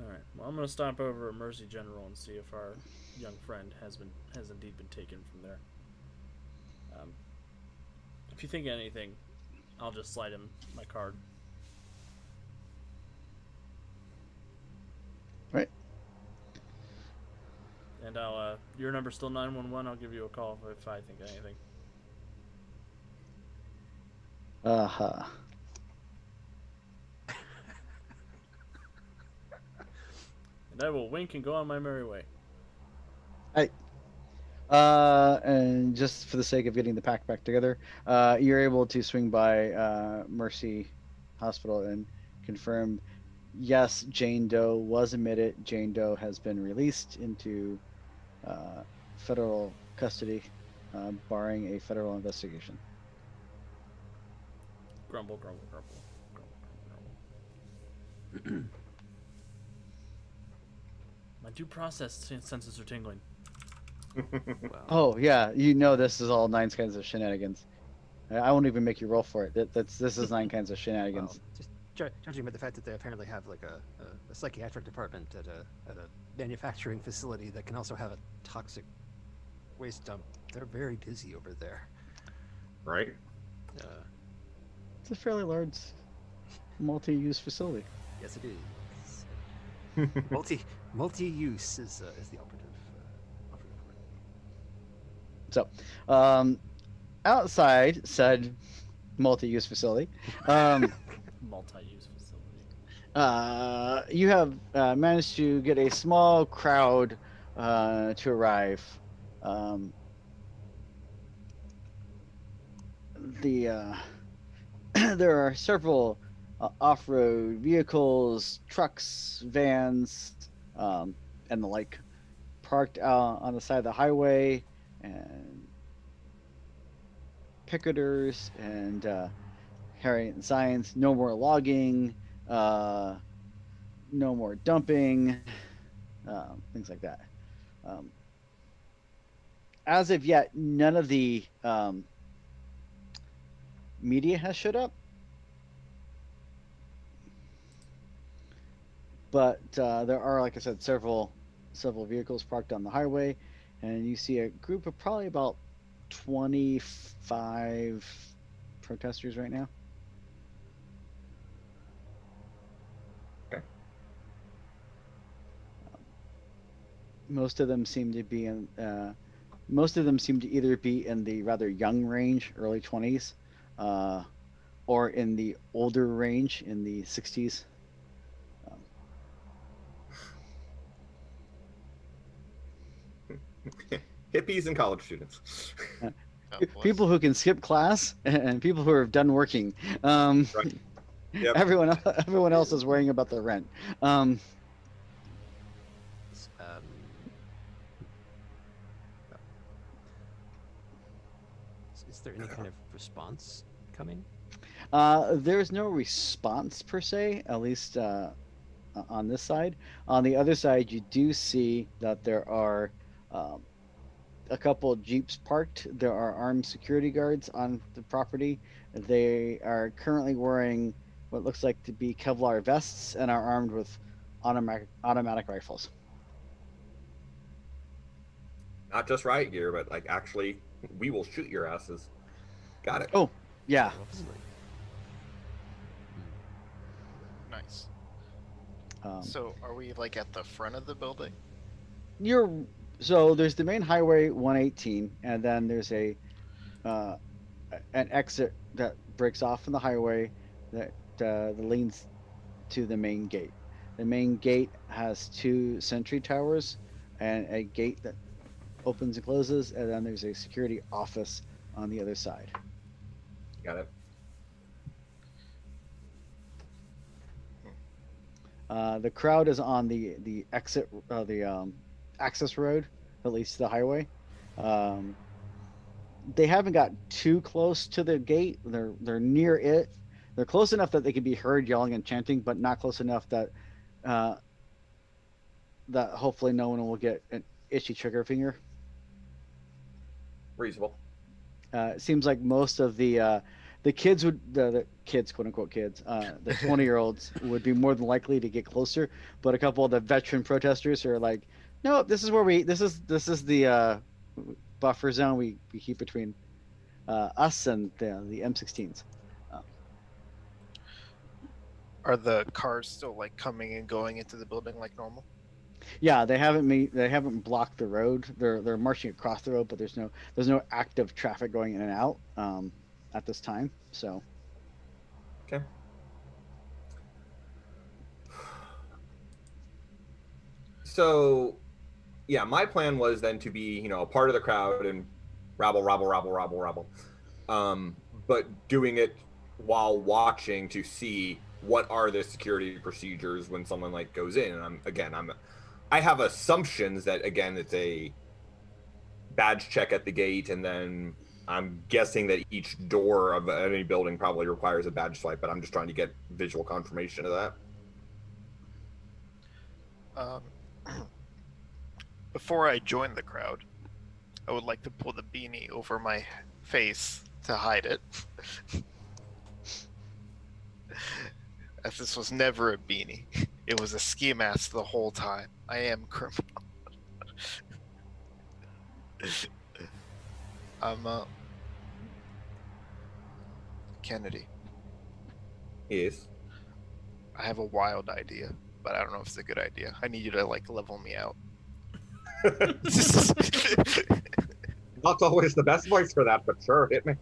Alright, well, I'm going to stop over at Mercy General and see if our young friend has indeed been taken from there. If you think of anything, I'll just slide him my card. Right. And I'll, your number's still 911. I'll give you a call if I think of anything. Uh-huh. And I will wink and go on my merry way. And just for the sake of getting the pack back together, you're able to swing by Mercy Hospital and confirm, yes, Jane Doe was admitted. Jane Doe has been released into federal custody, barring a federal investigation. Grumble, grumble, grumble. Grumble, grumble, grumble. My due process senses are tingling. Wow. Oh yeah, you know this is all nine kinds of shenanigans. I won't even make you roll for it. This is nine kinds of Well, shenanigans. just judging by the fact that they apparently have like a psychiatric department at a manufacturing facility that can also have a toxic waste dump, they're very busy over there. Right? It's a fairly large, multi-use facility. Yes, it is. Multi-use is the operative word. So, outside said multi-use facility, Multi-use facility. you have managed to get a small crowd to arrive. There are several off-road vehicles, trucks, vans, and the like, parked on the side of the highway, and picketers and carrying signs: no more logging, no more dumping, things like that. As of yet, none of the media has showed up, but there are, like I said, several vehicles parked on the highway, and you see a group of probably about 25 protesters right now. Okay. Most of them seem to be in. Most of them seem to either be in the rather young range, early 20s, or in the older range, in the 60s. Hippies and college students. Oh, boy. People who can skip class and people who are done working. Right. Yep. Everyone else is worrying about the rent. S- is there any kind of response coming? There's no response per se, at least on this side. On the other side, you do see that there are a couple of Jeeps parked. There are armed security guards on the property. They are currently wearing what looks like to be Kevlar vests and are armed with automatic rifles. Not just riot gear, but like actually, we will shoot your asses. Got it. Oh, yeah. Obviously. Nice. Um, So, are we like at the front of the building? So there's the main highway 118, and then there's an exit that breaks off from the highway that leads to the main gate. The main gate has 2 sentry towers and a gate that opens and closes, and then there's a security office on the other side. Got it. The crowd is on the exit, the access road that leads to the highway. They haven't got too close to the gate. They're near it. They're close enough that they can be heard yelling and chanting, but not close enough that that hopefully no one will get an itchy trigger finger. Reasonable. It seems like most of the kids the kids, quote unquote kids, the 20-year-olds would be more than likely to get closer, but a couple of the veteran protesters are like, no, this is where this is the buffer zone we keep between us and the M16s. Are the cars still like coming and going into the building like normal? Yeah, they haven't blocked the road. They're marching across the road, but there's no active traffic going in and out at this time. So Okay. So, yeah, my plan was then to be, a part of the crowd and rabble, but doing it while watching to see what are the security procedures when someone like goes in. And I have assumptions that again it's a badge check at the gate, and then I'm guessing that each door of any building probably requires a badge swipe, but I'm just trying to get visual confirmation of that. Before I join the crowd, I would like to pull the beanie over my face to hide it. As this was never a beanie. It was a ski mask the whole time. I am criminal. Kennedy, Yes. I have a wild idea, but I don't know if it's a good idea. I need you to like level me out. Not always the best voice for that, but sure, hit me.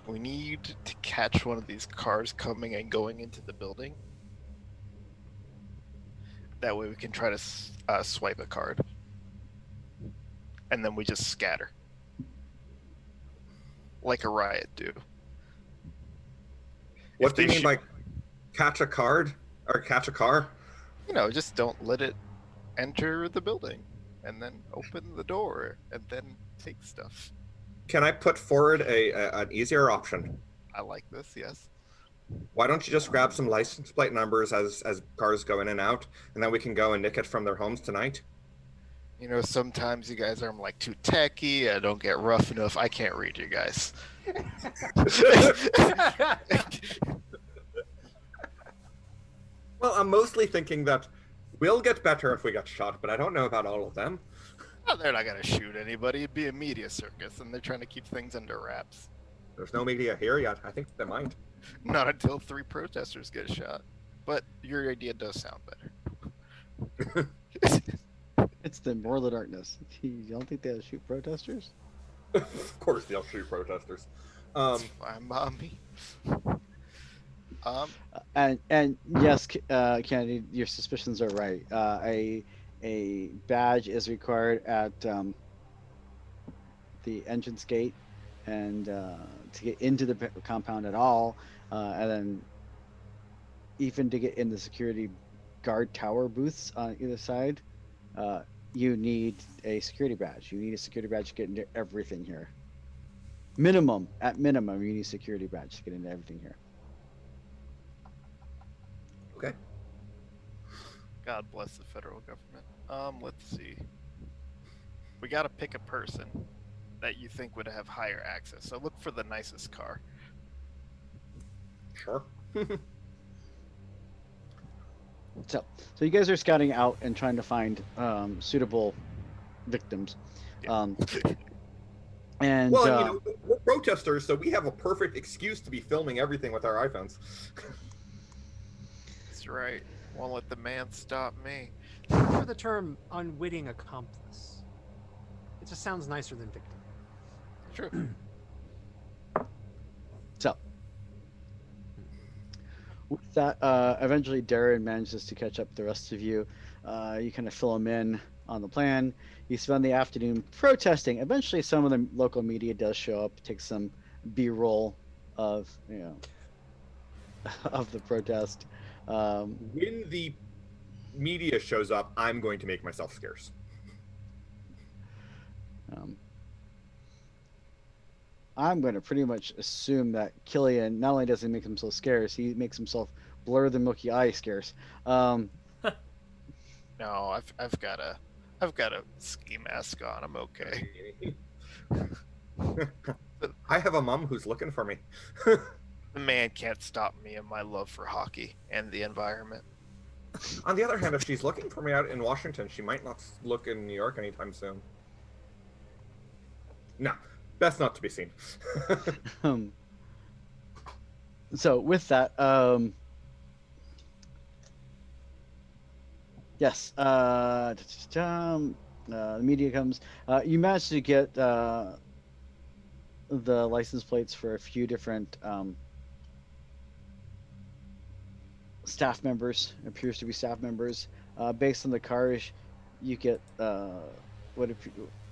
We need to catch one of these cars coming and going into the building. That way we can try to swipe a card. And then we just scatter. Like a riot do. What do you mean by catch a card or catch a car? Just don't let it enter the building. And then open the door. And then take stuff. Can I put forward an easier option? I like this, yes. Why don't you just grab some license plate numbers as cars go in and out, and then we can go and nick it from their homes tonight? Sometimes you guys are like too techy. I don't get rough enough. I can't read you guys. Well, I'm mostly thinking that we'll get better if we get shot, but I don't know about all of them. Oh, they're not gonna shoot anybody. It'd be a media circus, and they're trying to keep things under wraps. There's no media here yet. I think they might. Not until 3 protesters get shot. But your idea does sound better. it's the World of Darkness. You don't think they'll shoot protesters? Of course they'll shoot protesters. That's fine, mommy. And yes, Kennedy, your suspicions are right. a badge is required at the entrance gate, and to get into the compound at all, and then even to get in the security guard tower booths on either side, you need a security badge. You need a security badge to get into everything here. At minimum, you need a security badge to get into everything here. Okay. God bless the federal government. Let's see. We gotta pick a person that you think would have higher access. So look for the nicest car. Sure. So you guys are scouting out and trying to find suitable victims. Yeah. And Well, you know, we're protesters, so we have a perfect excuse to be filming everything with our iPhones. That's right. Won't let the man stop me. For the term unwitting accomplice. It just sounds nicer than victim. True. so with that, eventually Darren manages to catch up the rest of you. You kind of fill him in on the plan. You spend the afternoon protesting. Eventually, some of the local media does show up, take some B-roll of of the protest. When the media shows up, I'm going to make myself scarce. I'm going to pretty much assume that Killian not only does he make himself scarce, he makes himself blur the milky eye scarce. No, I've got a ski mask on. I'm okay. I have a mom who's looking for me. The man can't stop me in my love for hockey and the environment. On the other hand, if she's looking for me out in Washington, she might not look in New York anytime soon. No, that's not to be seen. So with that, yes, the media comes. You manage to get the license plates for a few different staff members. Appears to be staff members. Based on the cars, you get the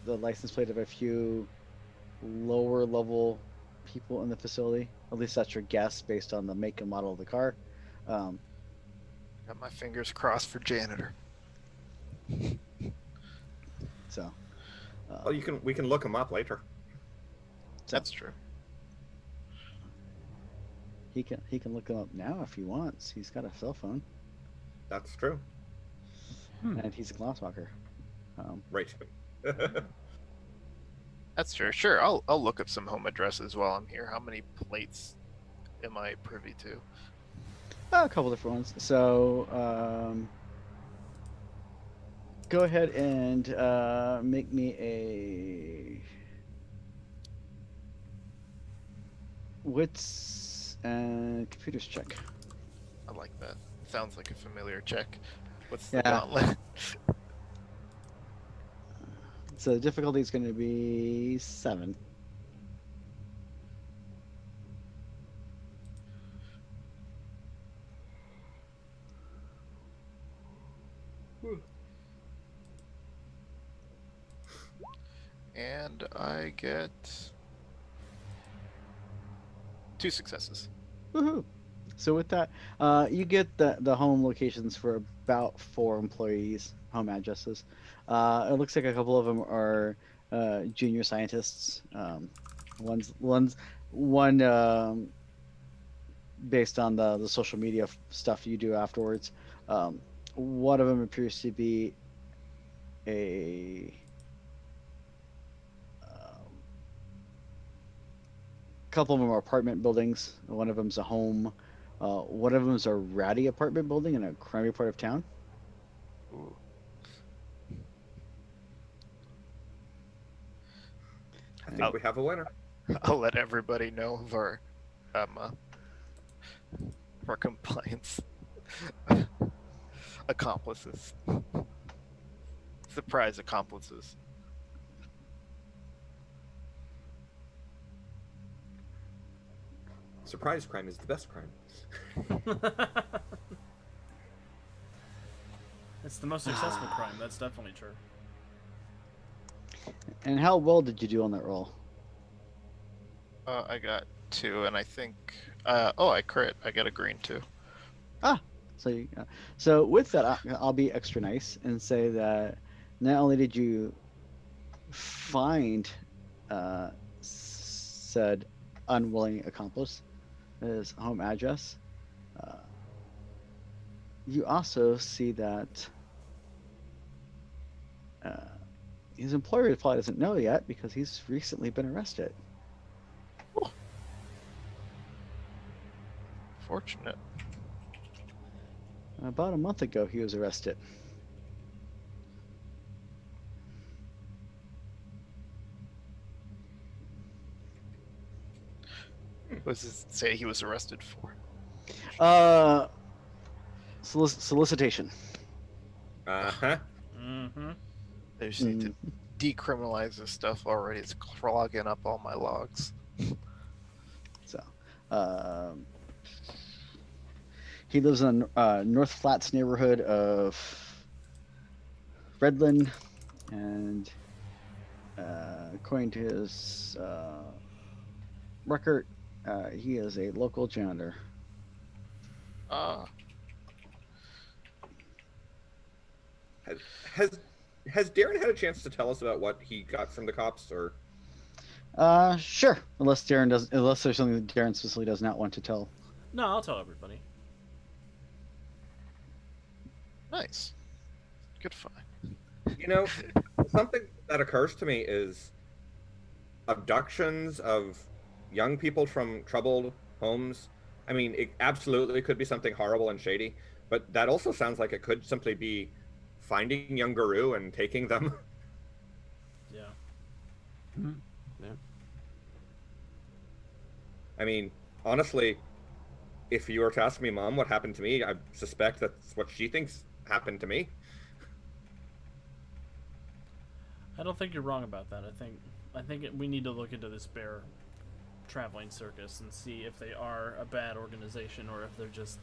license plate of a few lower level people in the facility. At least that's your guess based on the make and model of the car. Got my fingers crossed for janitor. So, Well, we can look them up later. That's true. he can look him up now if he wants. He's got a cell phone That's true. and he's a glasswalker. Right. That's true. Sure, I'll look up some home addresses while I'm here. How many plates am I privy to? A couple different ones. So, go ahead and make me a wits and computers check. I like that. Sounds like a familiar check. What's Yeah. the gauntlet? So the difficulty is going to be 7. And I get 2 successes. Woohoo! So with that, you get the home locations for about 4 employees, home addresses. It looks like a couple of them are junior scientists. One based on the social media stuff you do afterwards. One of them appears to be a couple of them are apartment buildings. One of them's a home. One of them's a ratty apartment building in a crummy part of town. Ooh. I think we have a winner. I'll let everybody know of our compliance accomplices. Surprise accomplices. Surprise crime is the best crime. It's the most successful crime. That's definitely true. And how well did you do on that roll? I got 2, and I think. I crit. I got a green too. So with that, I'll be extra nice and say that not only did you find said unwilling accomplice, his home address, you also see that his employer probably doesn't know yet because he's recently been arrested. Fortunate. About a month ago, he was arrested. What does it say he was arrested for? Solicitation. Uh-huh. Mm-hmm. They just need to decriminalize this stuff already. It's clogging up all my logs. So, he lives in North Flats neighborhood of Redland, and according to his record, he is a local janitor. Has Darren had a chance to tell us about what he got from the cops, or? Sure. Unless there's something that Darren specifically does not want to tell. No, I'll tell everybody. Nice. Good find. You know, something that occurs to me is abductions of young people from troubled homes. I mean, it absolutely could be something horrible and shady, but that also sounds like it could simply be finding young Guru and taking them. Yeah. Mhm. Yeah. I mean, honestly, if you were to ask me, Mom, what happened to me, I suspect that's what she thinks happened to me. I don't think you're wrong about that. I think we need to look into this bear traveling circus and see if they are a bad organization or if they're just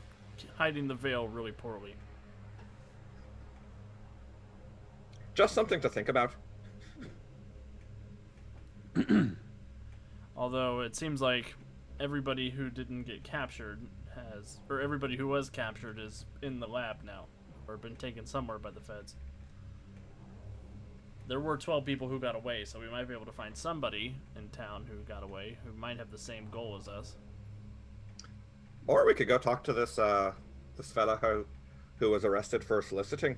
hiding the veil really poorly. Just something to think about. Although it seems like everybody who didn't get captured or everybody who was captured is in the lab now, or been taken somewhere by the feds. There were 12 people who got away, so we might be able to find somebody in town who got away who might have the same goal as us. Or we could go talk to this this fella who was arrested for soliciting.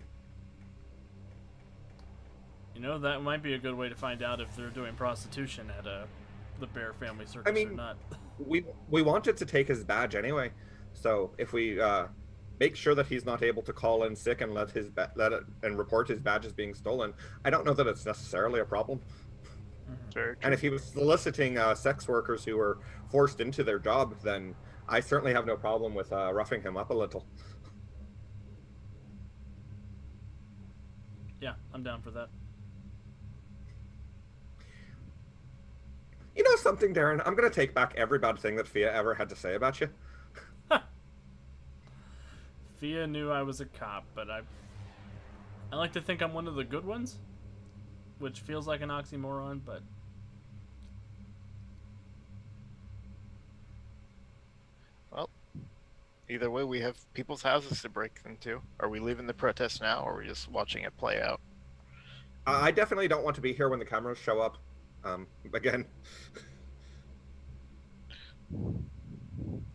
You know, that might be a good way to find out if they're doing prostitution at the Bear Family Circus or not. We wanted to take his badge anyway, so if we make sure that he's not able to call in sick and and report his badge as being stolen, I don't know that it's necessarily a problem. Very true. And if he was soliciting sex workers who were forced into their job, then I certainly have no problem with roughing him up a little. Yeah, I'm down for that. You know something, Darren? I'm going to take back every bad thing that Fia ever had to say about you. Fia knew I was a cop, but I like to think I'm one of the good ones, which feels like an oxymoron, but Well, either way, we have people's houses to break into. Are we leaving the protest now, or are we just watching it play out? I definitely don't want to be here when the cameras show up. Again.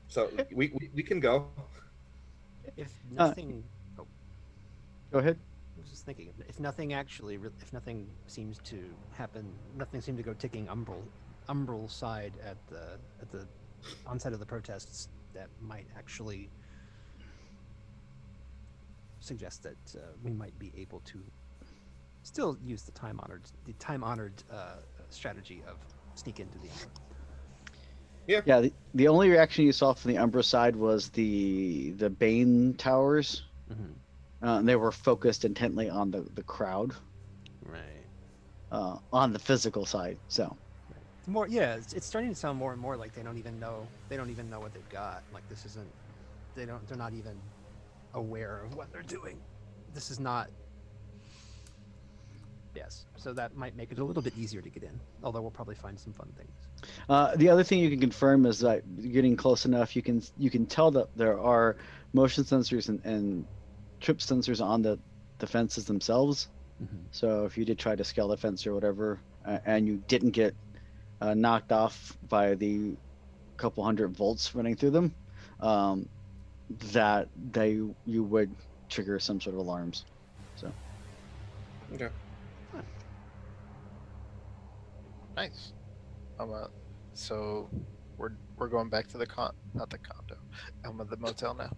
So we can go. If nothing, Go ahead. I was just thinking, if nothing seems to happen, nothing seemed to go ticking umbral side at the onset of the protests, that might actually suggest that we might be able to still use the time honored strategy of sneak into the Umbra. Yeah, the only reaction you saw from the Umbra side was the Bane towers. Mm-hmm. They were focused intently on the crowd, Right. on the physical side. So It's more, yeah, it's starting to sound more and more like they don't even know what they've got. Like this isn't, they're not even aware of what they're doing. this is not. Yes, so that might make it a little bit easier to get in. Although we'll probably find some fun things. The other thing you can confirm is that getting close enough, you can tell that there are motion sensors and trip sensors on the fences themselves. Mm-hmm. So if you did try to scale the fence or whatever, and you didn't get knocked off by the couple hundred volts running through them, that you would trigger some sort of alarms. So Okay. Nice. So we're going back to the not the condo. The motel now.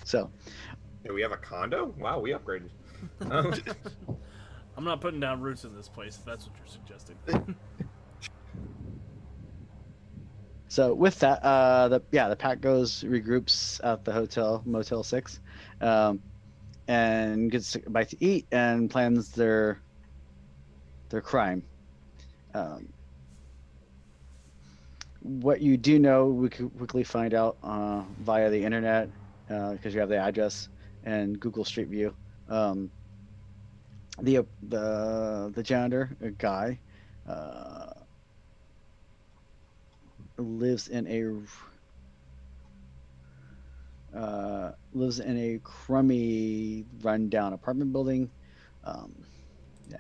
so Do we have a condo? Wow, we upgraded. Um, I'm not putting down roots in this place, if that's what you're suggesting. So with that, the pack regroups at the hotel, Motel 6, and gets a bite to eat and plans their crime. What you do know, we could quickly find out via the internet, because you have the address and Google Street View. The janitor, a guy, lives in a crummy, rundown apartment building. Yeah,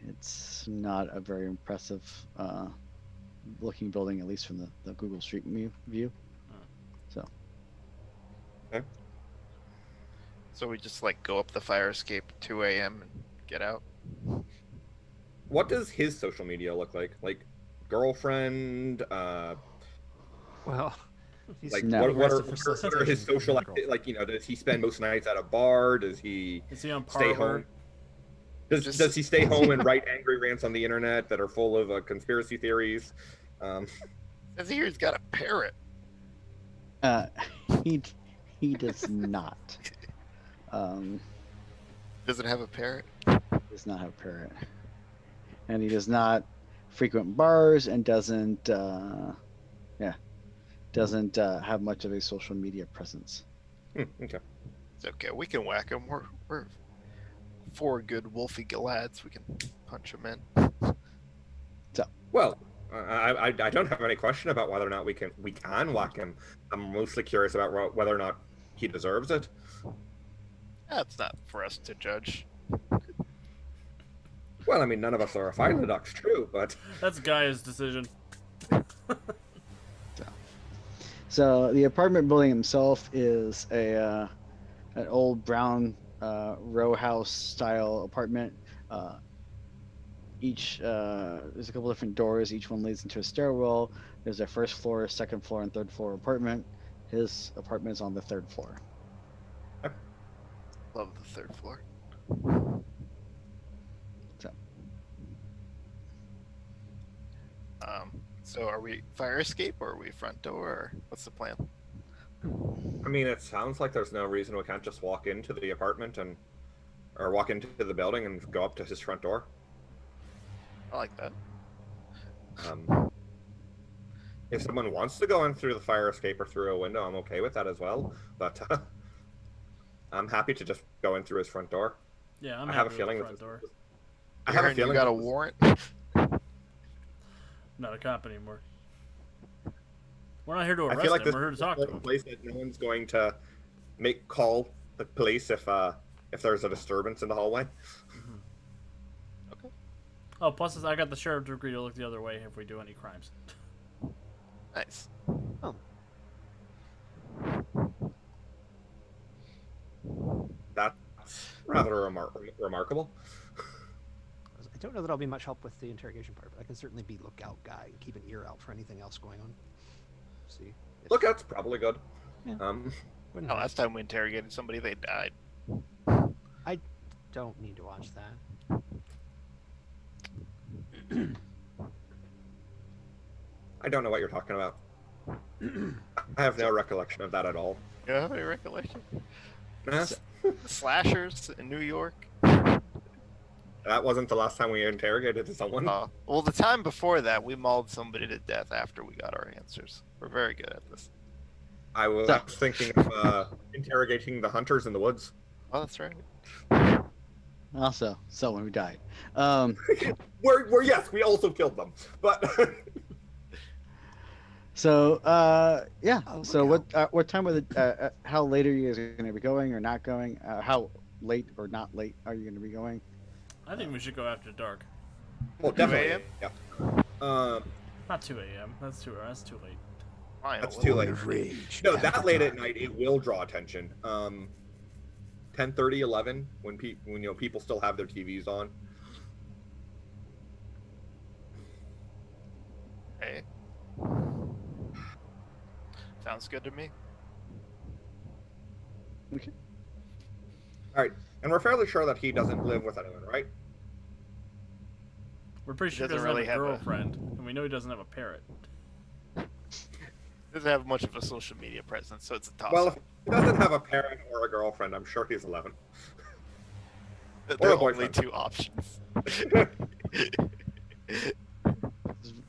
it's not a very impressive looking building, at least from the Google Street View. So. Okay. So we just like go up the fire escape at 2 a.m. and get out. What does his social media look like? Like girlfriend? Well, he's Like No. what are aggressive his for social solicitation. like? Does he spend most nights at a bar? Does he Is he on stay Parler? home? Just- Does he stay home and write angry rants on the internet that are full of conspiracy theories? Says here he's got a parrot. He does not. Does it have a parrot? Does not have a parrot, and he does not frequent bars and doesn't have much of a social media presence. Okay. It's okay. We can whack him. We're 4 good wolfy lads. We can punch him in. Well, I don't have any question about whether or not we can whack him. I'm mostly curious about whether or not he deserves it. That's not for us to judge. Well, I mean, none of us are a Phylodux, true, but That's Gaia's decision. So the apartment building itself is an old brown row house style apartment. There's a couple different doors. Each one leads into a stairwell. There's a first floor, second floor, and third floor apartment. His apartment is on the 3rd floor. Love the 3rd floor. So. So are we fire escape or are we front door or what's the plan? I mean, it sounds like there's no reason we can't just walk into the apartment or walk into the building and go up to his front door. I like that. If someone wants to go in through the fire escape or through a window, I'm okay with that as well. But I'm happy to just go in through his front door. Yeah, I'm I have a happy with feeling the that front door. I have a Aaron, feeling you got a that this- warrant? Not a cop anymore. We're not here to I arrest feel like him. this We're here to is talk the to him. place that no one's going to call the police if there's a disturbance in the hallway. Oh, plus I got the sheriff to agree to look the other way if we do any crimes. Nice. That's rather remarkable. I don't know that I'll be much help with the interrogation part, but I can certainly be lookout guy and keep an ear out for anything else going on. See. if- Lookout's probably good. Yeah. Wouldn't No, hurt. last time we interrogated somebody, they died. Don't need to watch that. I don't know what you're talking about. I have no recollection of that at all. You don't have any recollection? Nah, Slashers in New York? that wasn't the last time we interrogated someone. Well, the time before that, we mauled somebody to death after we got our answers. We're very good at this. I was So- thinking of interrogating the hunters in the woods. Oh, that's right. Also, someone who died. We're yes, we also killed them, but So yeah. Oh, So look what time of the how late are you guys going to be going or not going? How late or not late are you going to be going? I think we should go after dark. well, definitely. 2 Yeah. Not 2 a.m. That's too late. Fine, That's well, too late. Rage. No, that late at night it will draw attention. 10:30, 11, when people still have their TVs on. Hey. Sounds good to me. Okay. All right, and we're fairly sure that he doesn't live with anyone, right? We're pretty sure he doesn't doesn't really have a have a- girlfriend, and we know he doesn't have a parrot. Doesn't have much of a social media presence, so it's a toss. Well, if he doesn't have a parent or a girlfriend, I'm sure he's 11. There or a are only boyfriend. 2 options.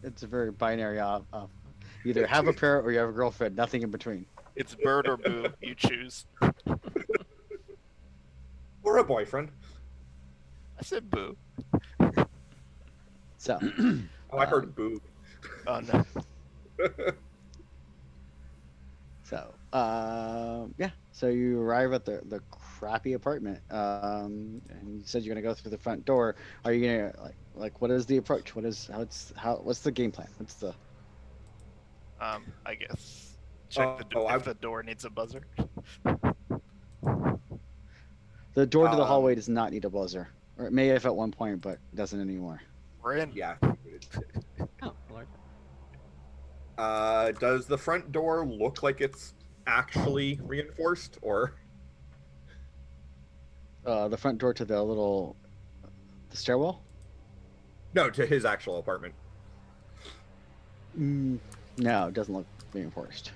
It's a very binary either have a parrot or you have a girlfriend, nothing in between. It's bird or boo. You choose. Or a boyfriend. I said boo. So Oh, I heard boo. Oh no. so yeah. So you arrive at the crappy apartment. And you said you're gonna go through the front door. Are you gonna like what is the approach? What's the game plan? What's the I guess check the door if the door needs a buzzer. The door to the Um, hallway does not need a buzzer. Or it may have at one point, but it doesn't anymore. We're in. Yeah. Oh, Lord. Does the front door look like it's actually reinforced, or? The front door to the stairwell? No, to his actual apartment. No, it doesn't look reinforced.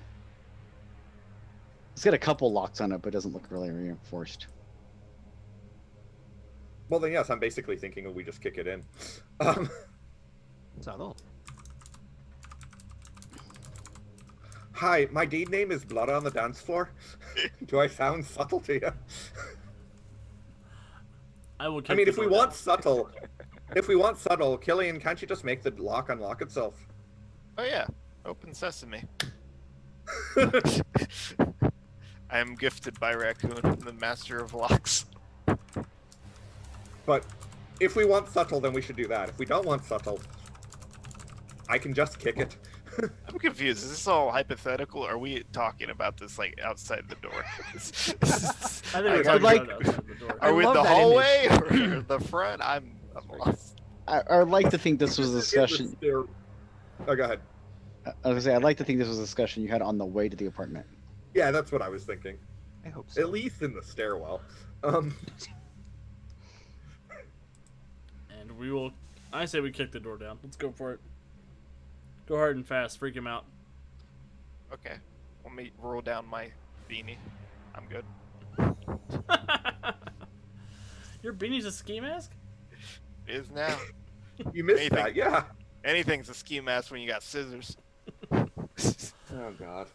It's got a couple locks on it, but it doesn't look really reinforced. Well, then yes, I'm basically thinking we just kick it in. Um, Subtle. Hi, my deed name is Blood on the Dance Floor. Do I sound subtle to you? I will. Kick I mean, the if we door want down. subtle, Killian, can't you just make the lock unlock itself? Oh yeah. Open sesame. I am gifted by Raccoon, the master of locks. But if we want subtle, then we should do that. If we don't want subtle, I can just kick it. I'm confused. Is this all hypothetical? Or are we talking about this like outside the door? I think we're I talking like- about outside the door. Are we in love the that hallway or the front? I'm lost. I would like to think this was a discussion. Oh, go ahead. I was gonna say I'd like to think this was a discussion you had on the way to the apartment. Yeah, that's what I was thinking. I hope so. At least in the stairwell. And we will. I say we kick the door down. Let's go for it. Go hard and fast. Freak him out. Okay. Let me roll down my beanie. I'm good. Your beanie's a ski mask? It is now. You missed Anything. that, yeah. Anything's a ski mask when you got scissors. Oh god.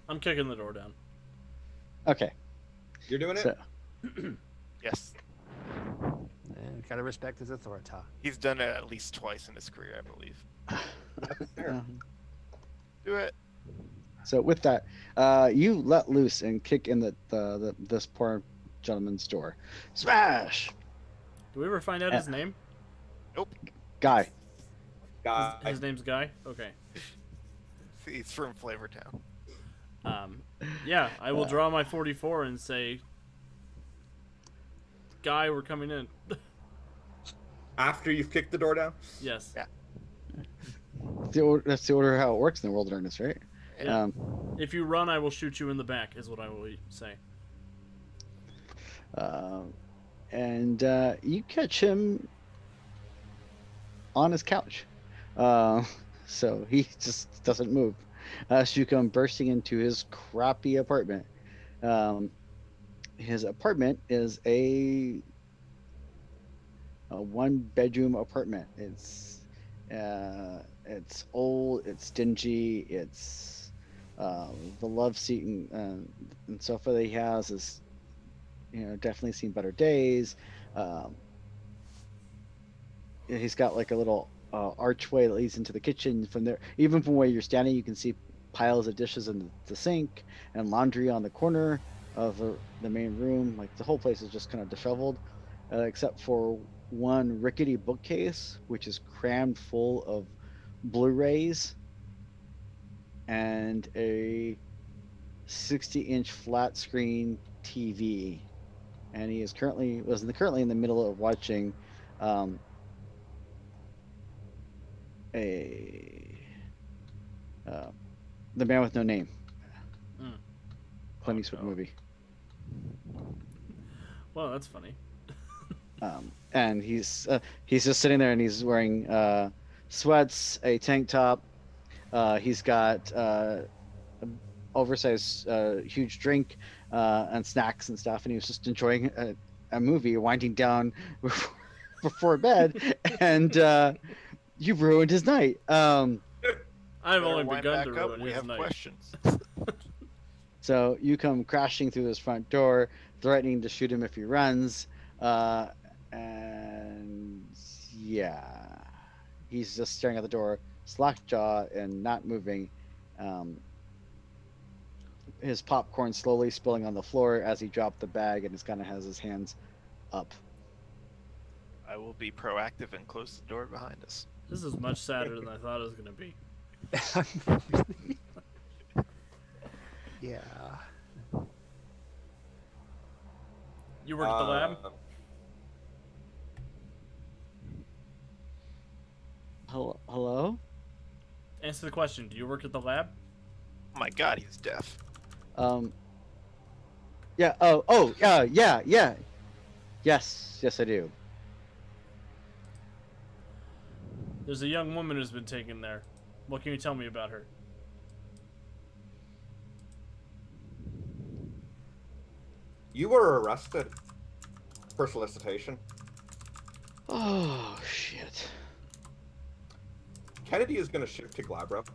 I'm kicking the door down. Okay, You're doing it? so Yes. And gotta respect his authority. He's done it at least twice in his career, I believe. Fair. Do it. so with that, you let loose and kick in this poor gentleman's door. Smash, Do we ever find out his name? guy. Guy. His name's Guy? Okay. He's from Flavortown. Yeah, I will draw my 44 and say, Guy, we're coming in. After you've kicked the door down? Yes. Yeah. That's the order how it works in the world of darkness, right? Yeah. If you run, I will shoot you in the back, is what I will say. And you catch him on his couch. So he just doesn't move. So you come bursting into his crappy apartment. His apartment is a 1-bedroom apartment. It's old, it's dingy, it's The love seat and sofa that he has is, definitely seen better days. He's got like a little archway that leads into the kitchen. From there, even from where you're standing, you can see piles of dishes in the sink and laundry on the corner of the main room. Like the whole place is just kind of disheveled, except for one rickety bookcase, which is crammed full of Blu-rays and a 60-inch flat screen TV. And he is currently in the middle of watching The Man with No Name, Clint Eastwood movie. Well, that's funny. And he's just sitting there, and he's wearing sweats, a tank top. He's got oversized huge drink and snacks and stuff, and he was just enjoying a movie, winding down before bed, and you ruined his night. I've Better only wind begun back to up, ruin we his have night. questions. So you come crashing through this front door, threatening to shoot him if he runs, and yeah, he's just staring at the door, slack jaw and not moving. His popcorn slowly spilling on the floor as he dropped the bag, and just kind of has his hands up. I will be proactive and close the door behind us. This is much sadder than I thought it was going to be. Yeah. You work at the lab? Hello? Answer the question. Do you work at the lab? Oh my god, he's deaf. Yeah. Yeah. Yes, I do. There's a young woman who's been taken there. What can you tell me about her? You were arrested for solicitation. Oh shit. Kennedy is going to shift to Glabro.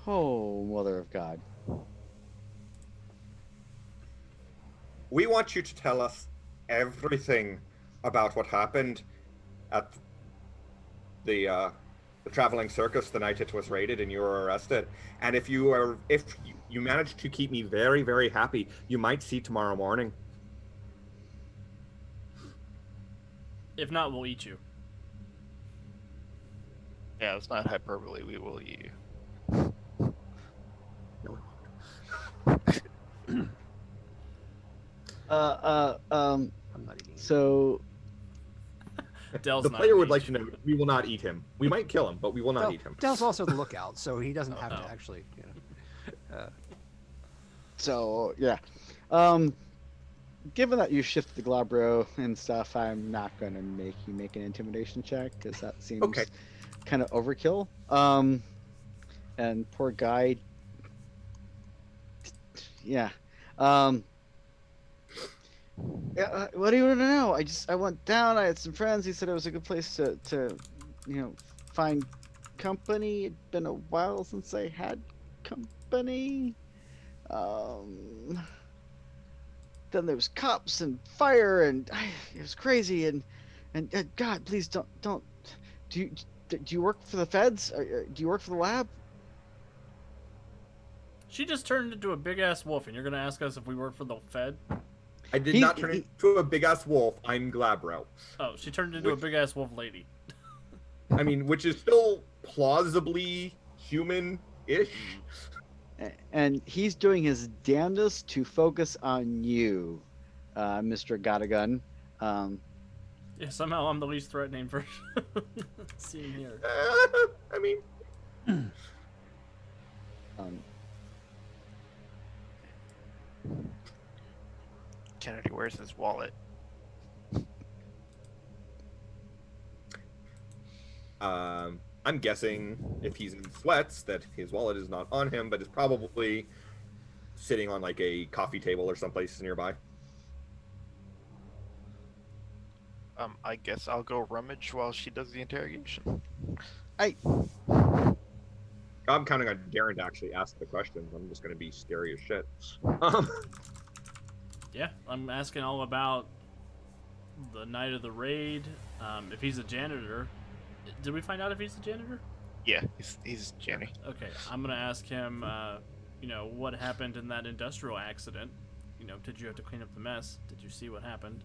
Oh, mother of God. We want you to tell us everything about what happened at the traveling circus the night it was raided and you were arrested. And if you manage to keep me very, very happy, you might see tomorrow morning. If not, we'll eat you. Yeah, it's not hyperbole. We will eat you. I'm not eating. So Dell's The not player would eat like you. to know we will not eat him. We might kill him, but we will not eat him. Dell's also the lookout, so he doesn't have Oh. to actually. So yeah. Given that you shifted the Glabro and stuff, I'm not gonna make you make an intimidation check because that seems Okay. kind of overkill. And poor guy. Yeah. Yeah. What do you want to know? I went down. I had some friends. He said it was a good place to find company. It'd been a while since I had company. Then there was cops and fire, and it was crazy. And God, please don't. Do you work for the feds? Do you work for the lab? She just turned into a big ass wolf, and you're gonna ask us if we work for the Fed? I did not turn into a big ass wolf. I'm Glabro. Oh, she turned into a big ass wolf lady. I mean, which is still plausibly human-ish. And he's doing his damnedest to focus on you, Mr. Gotagun. Yeah, somehow I'm the least threatening version. Seen here. I mean, Kennedy, where's his wallet? I'm guessing if he's in sweats that his wallet is not on him, but is probably sitting on like a coffee table or someplace nearby. I guess I'll go rummage while she does the interrogation. I'm counting on Darren to actually ask the questions. I'm just going to be scary as shit. Um, Yeah, I'm asking all about the night of the raid. If he's a janitor, did we find out if he's a janitor? Yeah, he's Jenny. Okay, I'm gonna ask him. What happened in that industrial accident? Did you have to clean up the mess? Did you see what happened?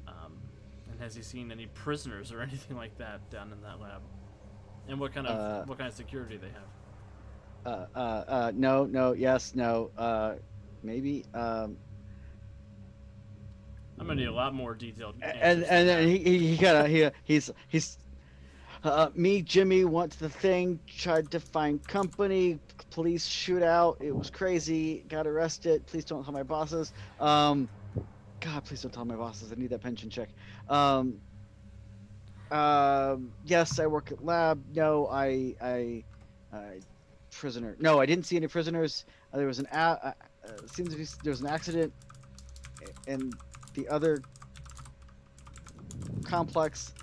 And has he seen any prisoners or anything like that down in that lab? And what kind of security they have? No, yes, no, maybe. I'm gonna need a lot more detailed. And then he's me, Jimmy, went to the thing, tried to find company, police shootout. It was crazy. Got arrested. Please don't tell my bosses. God, please don't tell my bosses. I need that pension check. Yes, I work at lab. No, I prisoner. No, I didn't see any prisoners. There was seems to be there was an accident in the other complex.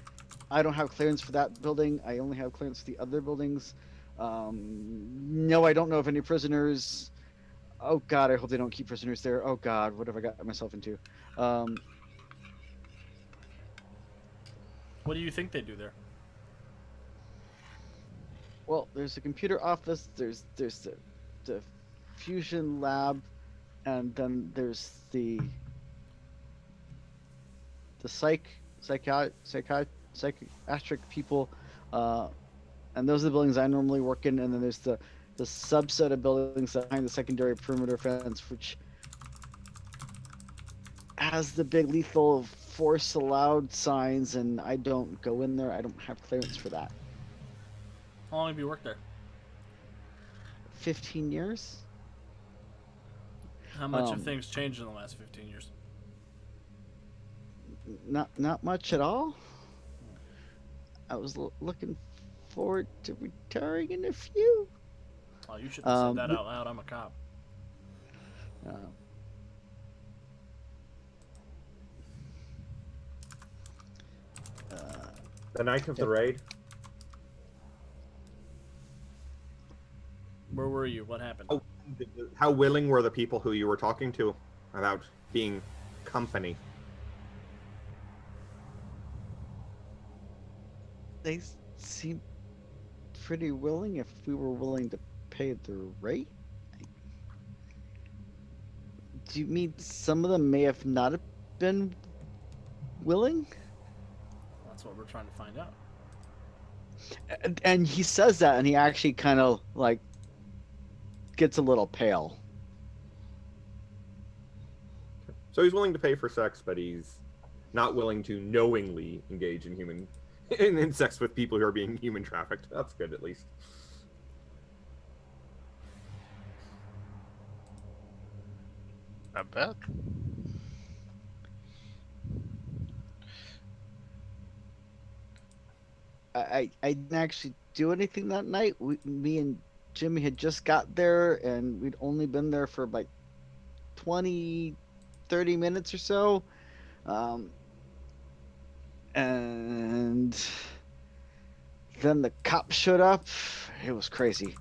I don't have clearance for that building. I only have clearance for the other buildings. No, I don't know of any prisoners. Oh God, I hope they don't keep prisoners there. Oh God, what have I got myself into? What do you think they do there? Well, there's a computer office. There's the fusion lab, and then there's the psychiatric people, and those are the buildings I normally work in. And then there's the subset of buildings behind the secondary perimeter fence, which has the big lethal force allowed signs, and I don't go in there. I don't have clearance for that. How long have you worked there? 15 years. How much have things changed in the last 15 years? Not much at all. I was looking forward to retiring in a few. Oh, you shouldn't have said that out loud. I'm a cop. the night of the raid. Where were you? What happened? How willing were the people who you were talking to about being company? They seemed pretty willing if we were willing to pay the rate. Do you mean some of them may have not have been willing? That's what we're trying to find out. And he says that, and he actually kind of like gets a little pale. So he's willing to pay for sex, but he's not willing to knowingly engage in sex with people who are being human trafficked. That's good, at least. Not bad. I didn't actually do anything that night. Me and Jimmy had just got there, and we'd only been there for like 20, 30 minutes or so. And then the cops showed up. It was crazy.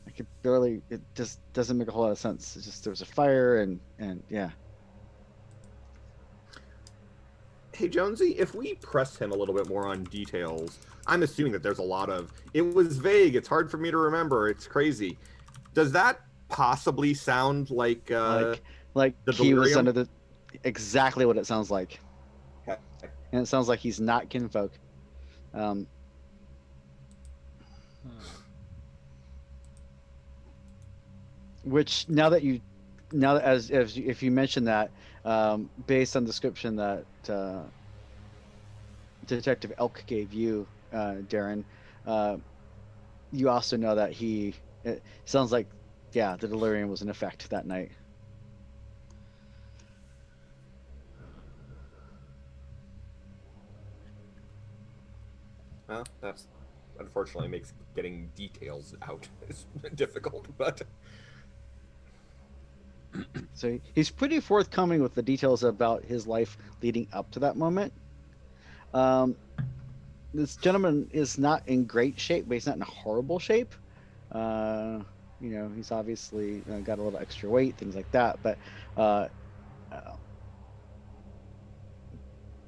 I could barely, it just doesn't make a whole lot of sense. It's just there was a fire and yeah. Hey, Jonesy, if we press him a little bit more on details, I'm assuming that there's a lot of, it was vague, it's hard for me to remember, it's crazy. Does that possibly sound like like the he was delirium? under the, exactly what it sounds like. Okay. And it sounds like he's not kinfolk. Which if you mention that, based on the description that Detective Elk gave you, Darren, you also know that it sounds like, yeah, the delirium was in effect that night. Well, that's unfortunately makes getting details out is difficult, but so he's pretty forthcoming with the details about his life leading up to that moment. This gentleman is not in great shape, but he's not in a horrible shape. You know, he's obviously got a little extra weight, things like that, but uh,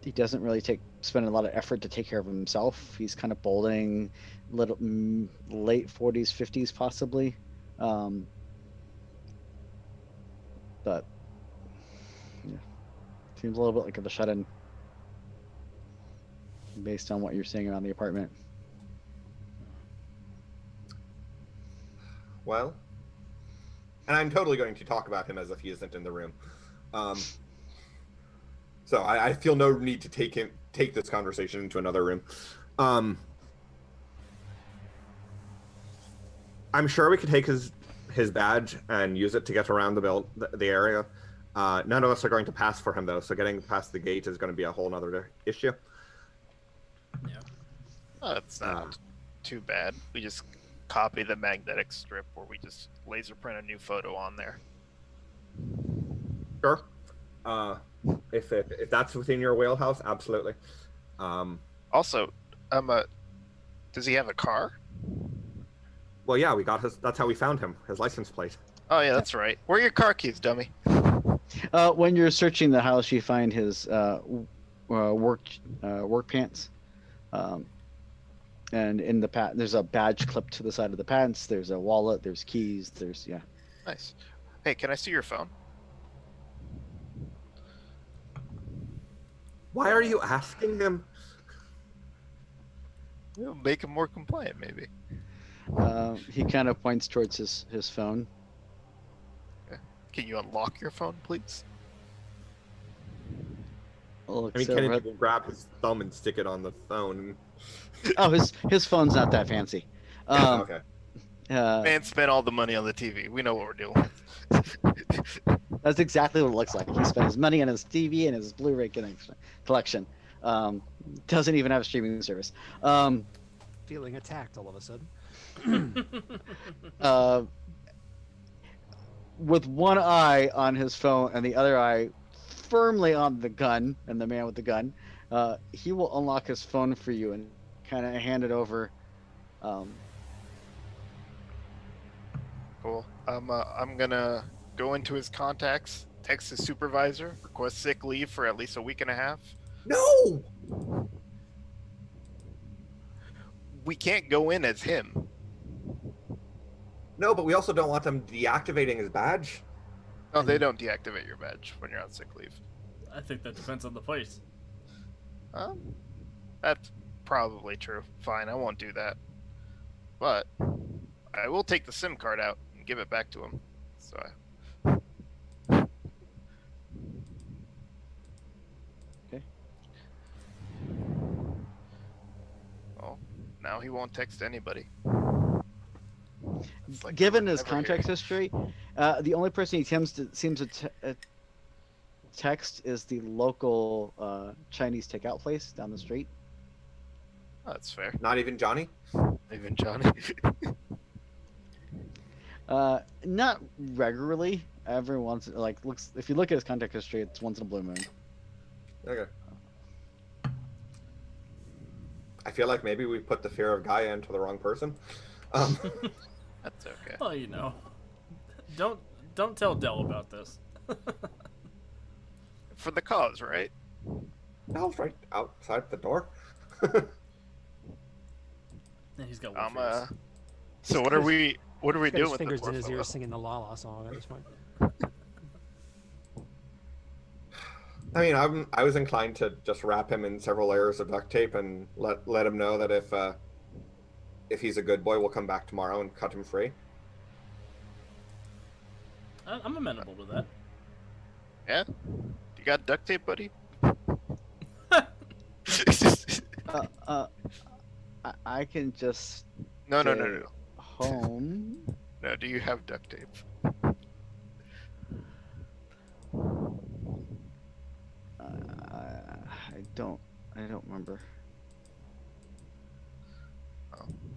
he doesn't really spend a lot of effort to take care of himself. He's kind of balding, late 40s, 50s possibly. But yeah, seems a little bit like a shut-in based on what you're seeing around the apartment. Well, and I'm totally going to talk about him as if he isn't in the room. So I feel no need to take this conversation into another room. I'm sure we could take his badge and use it to get around the area. None of us are going to pass for him though, so getting past the gate is going to be a whole other issue. Yeah. Oh, it's not too bad. We just copy the magnetic strip, or we just laser print a new photo on there. Sure. If that's within your wheelhouse, absolutely. Also, does he have a car? Well, yeah, we got that's how we found him. His license plate. Oh yeah, that's right. Where are your car keys, dummy? When you're searching the house, you find his work pants, and in the there's a badge clipped to the side of the pants. There's a wallet. There's keys. Yeah. Nice. Hey, can I see your phone? Why are you asking him? It'll make him more compliant, maybe. He kind of points towards his phone. Okay. Can you unlock your phone, please? Kennedy will grab his thumb and stick it on the phone. Oh, his phone's not that fancy. Okay. Man spent all the money on the TV. We know what we're doing. That's exactly what it looks like. He spent his money on his TV and his Blu-ray collection. Doesn't even have a streaming service. Feeling attacked all of a sudden. With one eye on his phone and the other eye firmly on the gun and the man with the gun, he will unlock his phone for you and kind of hand it over. Cool. I'm gonna go into his contacts, text his supervisor, request sick leave for at least a week and a half. No! We can't go in as him. No, but we also don't want them deactivating his badge. No, they don't deactivate your badge when you're on sick leave. I think that depends on the place. That's probably true. Fine, I won't do that. But I will take the SIM card out and give it back to him. So Okay. Well, now he won't text anybody. It's like Given we're his never contract here. history, the only person he seems to text is the local Chinese takeout place down the street. Oh, that's fair. Not even Johnny? Even Johnny. Not regularly. Every once, if you look at his contact history, it's once in a blue moon. Okay. I feel like maybe we put the fear of Gaia into the wrong person. That's okay. Well, you know, don't tell Dell about this. For the cause, right? Dell's right outside the door. And he's got one face. So what are we He's doing got his with fingers the in his portfolio? ears singing the La La song at this point. I mean, I was inclined to just wrap him in several layers of duct tape and let him know that if he's a good boy, we'll come back tomorrow and cut him free. I'm amenable to that. Yeah? You got duct tape, buddy? I can just No. home. No, do you have duct tape? I don't remember.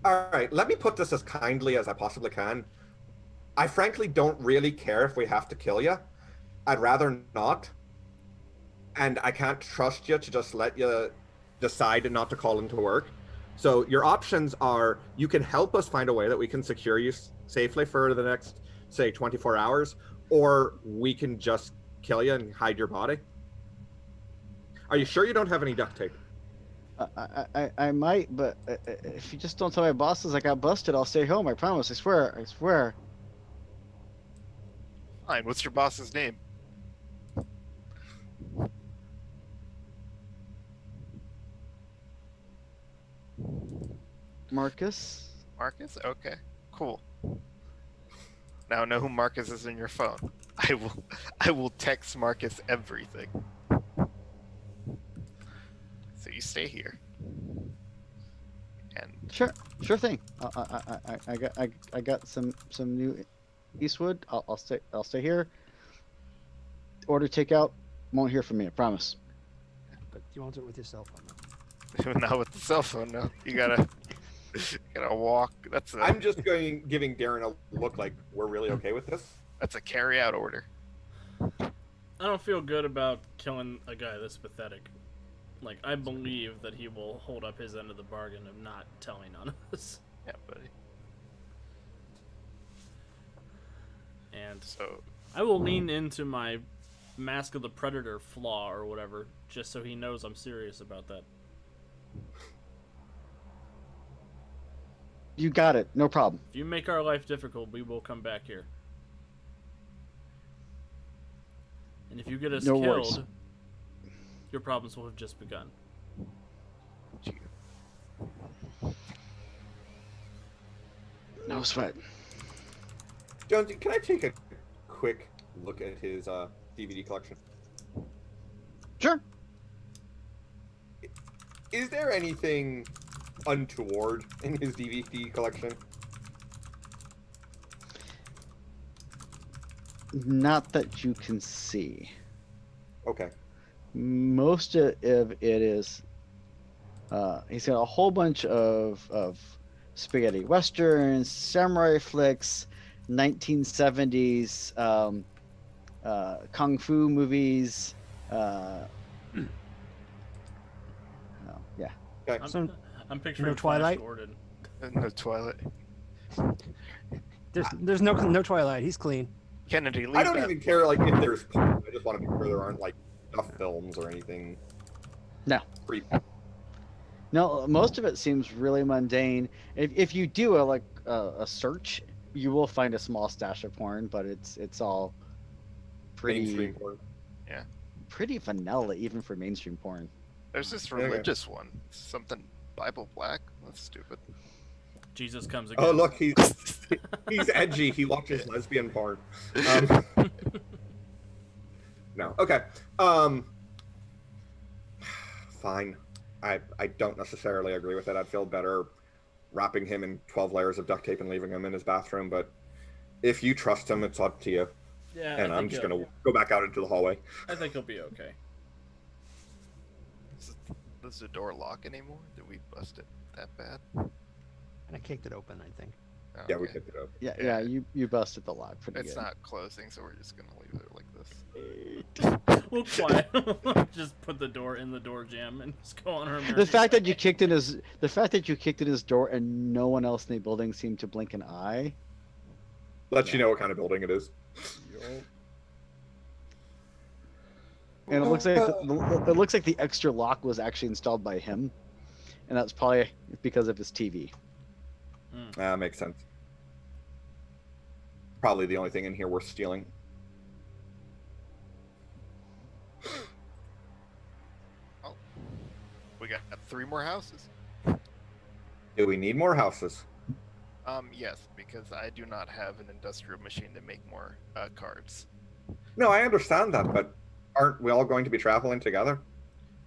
All right, let me put this as kindly as I possibly can. I frankly don't really care if we have to kill you. I'd rather not. And I can't trust you to just let you decide not to call into work. So your options are: you can help us find a way that we can secure you safely for the next, say, 24 hours, or we can just kill you and hide your body. Are you sure you don't have any duct tape? I might, but if you just don't tell my bosses I got busted, I'll stay home. I promise. I swear. I swear. Fine. What's your boss's name? Marcus. Marcus? Okay. Cool. Now I know who Marcus is in your phone. I will text Marcus everything. So you stay here. And Sure thing. I got some new Eastwood. I'll stay here. Order takeout. Won't hear from me. I promise. But you won't do it with your cell phone. not with the cell phone, no. You gotta walk. I'm just giving Darren a look like we're really okay with this. That's a carry out order. I don't feel good about killing a guy this pathetic. Like, I believe that he will hold up his end of the bargain of not telling on us. Yeah, buddy. And So I will lean into my Mask of the Predator flaw or whatever, just so he knows I'm serious about that. You got it. No problem. If you make our life difficult, we will come back here. And if you get us No killed, worries. your problems will have just begun. No sweat. Jonesy, can I take a quick look at his DVD collection? Sure. Is there anything untoward in his DVD collection? Not that you can see. Okay. Most of it is. He's got a whole bunch of spaghetti westerns, samurai flicks, 1970s kung fu movies. Yeah. Okay. I'm picturing No Twilight? Flash Gordon. no Twilight. There's no Twilight. He's clean. Kennedy, leave I don't that. even care like if there's porn. I just want to be sure there aren't like stuff films or anything. No. Creepy. No, most of it seems really mundane. If you do a search, you will find a small stash of porn, but it's all Mainstream pretty porn. pretty vanilla even for mainstream porn. There's this Okay. religious one. Something Bible Black. That's stupid. Jesus comes again. Oh look, he's edgy. He watches lesbian porn. No. Okay. Fine. I don't necessarily agree with it. I'd feel better wrapping him in 12 layers of duct tape and leaving him in his bathroom, but if you trust him, it's up to you. Yeah, And I I'm think just he'll- gonna go back out into the hallway. I think he'll be okay. Does the door lock anymore? Did we bust it that bad? And I kicked it open, I think. Oh, Yeah, we okay. picked it up. Yeah, you busted the lock pretty It's good. not closing, so we're just gonna leave it like this. We'll quiet. Just put the door in the door jam and just go on our merry The fact that way. you kicked in his door and no one else in the building seemed to blink an eye. Let you know what kind of building it is. And it looks like the extra lock was actually installed by him, and that's probably because of his TV. Makes sense. Probably the only thing in here worth stealing. We got 3 more houses. Do we need more houses? Yes, because I do not have an industrial machine to make more cards. No, I understand that, but aren't we all going to be traveling together?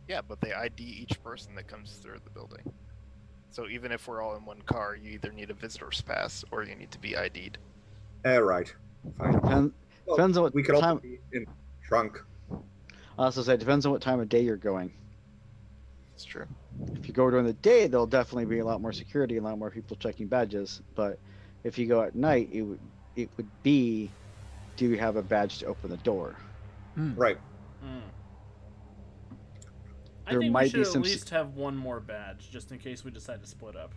Yeah, but they ID each person that comes through the building. So even if we're all in one car, you either need a visitor's pass or you need to be ID'd. Right. Fine. Well, Depends on what we could also time. be in trunk. I also say it depends on what time of day you're going. It's true. If you go during the day, there'll definitely be a lot more security, a lot more people checking badges. But if you go at night, it would be, do you have a badge to open the door? Right. I there think we might should be at some. least have one more badge, just in case we decide to split up.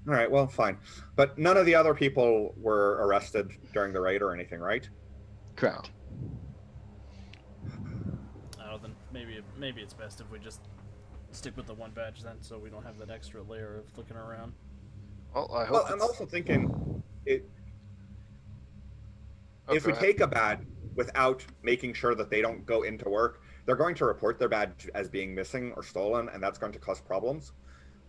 All right, well, fine. But none of the other people were arrested during the raid or anything, right? Correct. Oh, then maybe it's best if we just stick with the one badge then, so we don't have that extra layer of looking around. Well, I hope. Well, I'm also thinking if we take a badge without making sure that they don't go into work, they're going to report their badge as being missing or stolen, and that's going to cause problems.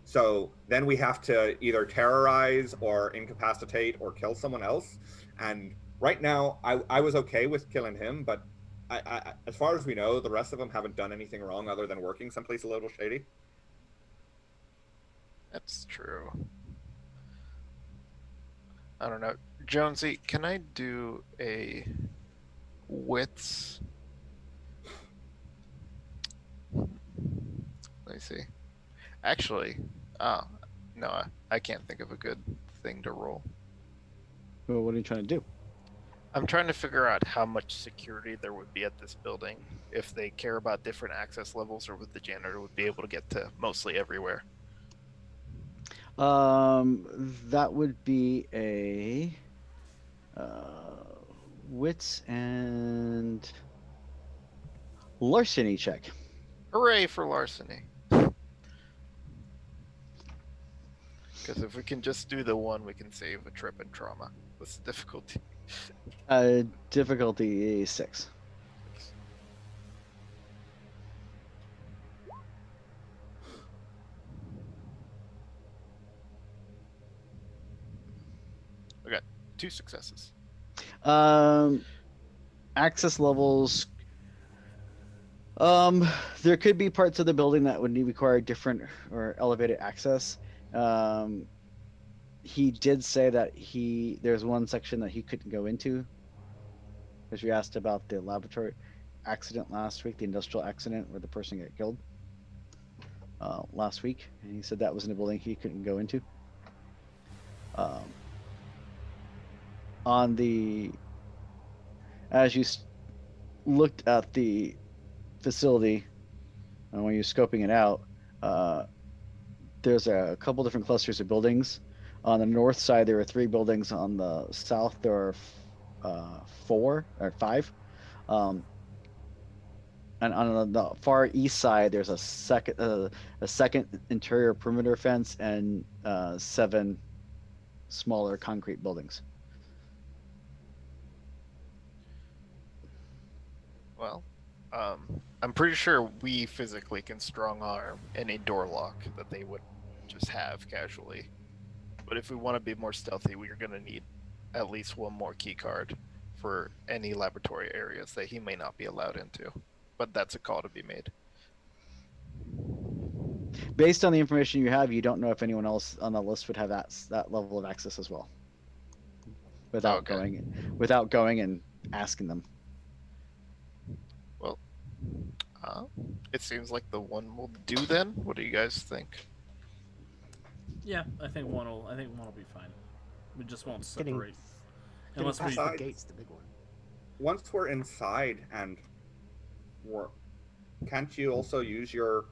So then we have to either terrorize or incapacitate or kill someone else. And right now, I was okay with killing him, but I, as far as we know, the rest of them haven't done anything wrong other than working someplace a little shady. That's true. I don't know. Jonesy, can I do a wits? Let me see. Actually, no, I can't think of a good thing to roll. Well, what are you trying to do? I'm trying to figure out how much security there would be at this building if they care about different access levels, or if the janitor would be able to get to mostly everywhere. That would be a wits and larceny check. Hooray for larceny! Because if we can just do the one, we can save a trip and trauma. What's the difficulty? Difficulty 6. We got 2 successes. Access levels. There could be parts of the building that would require different or elevated access. He did say that there's one section that he couldn't go into, because we asked about the laboratory accident last week, the industrial accident where the person got killed last week, and he said that was in a building he couldn't go into. As you looked at the facility when you're scoping it out, there's a couple different clusters of buildings. On the north side, there are 3 buildings. On the south, there are 4 or 5. And on the far east side, there's a second interior perimeter fence and 7 smaller concrete buildings. Well, I'm pretty sure we physically can strong arm any door lock that they would just have casually. But if we want to be more stealthy, we're going to need at least one more key card for any laboratory areas that he may not be allowed into. But that's a call to be made. Based on the information you have, you don't know if anyone else on the list would have that level of access as well, without going and asking them. Well, it seems like the one will do then. What do you guys think? Yeah, I think one will be fine. We just won't separate. Unless Unless past we the gate's the big one. Once we're inside and can't you also use your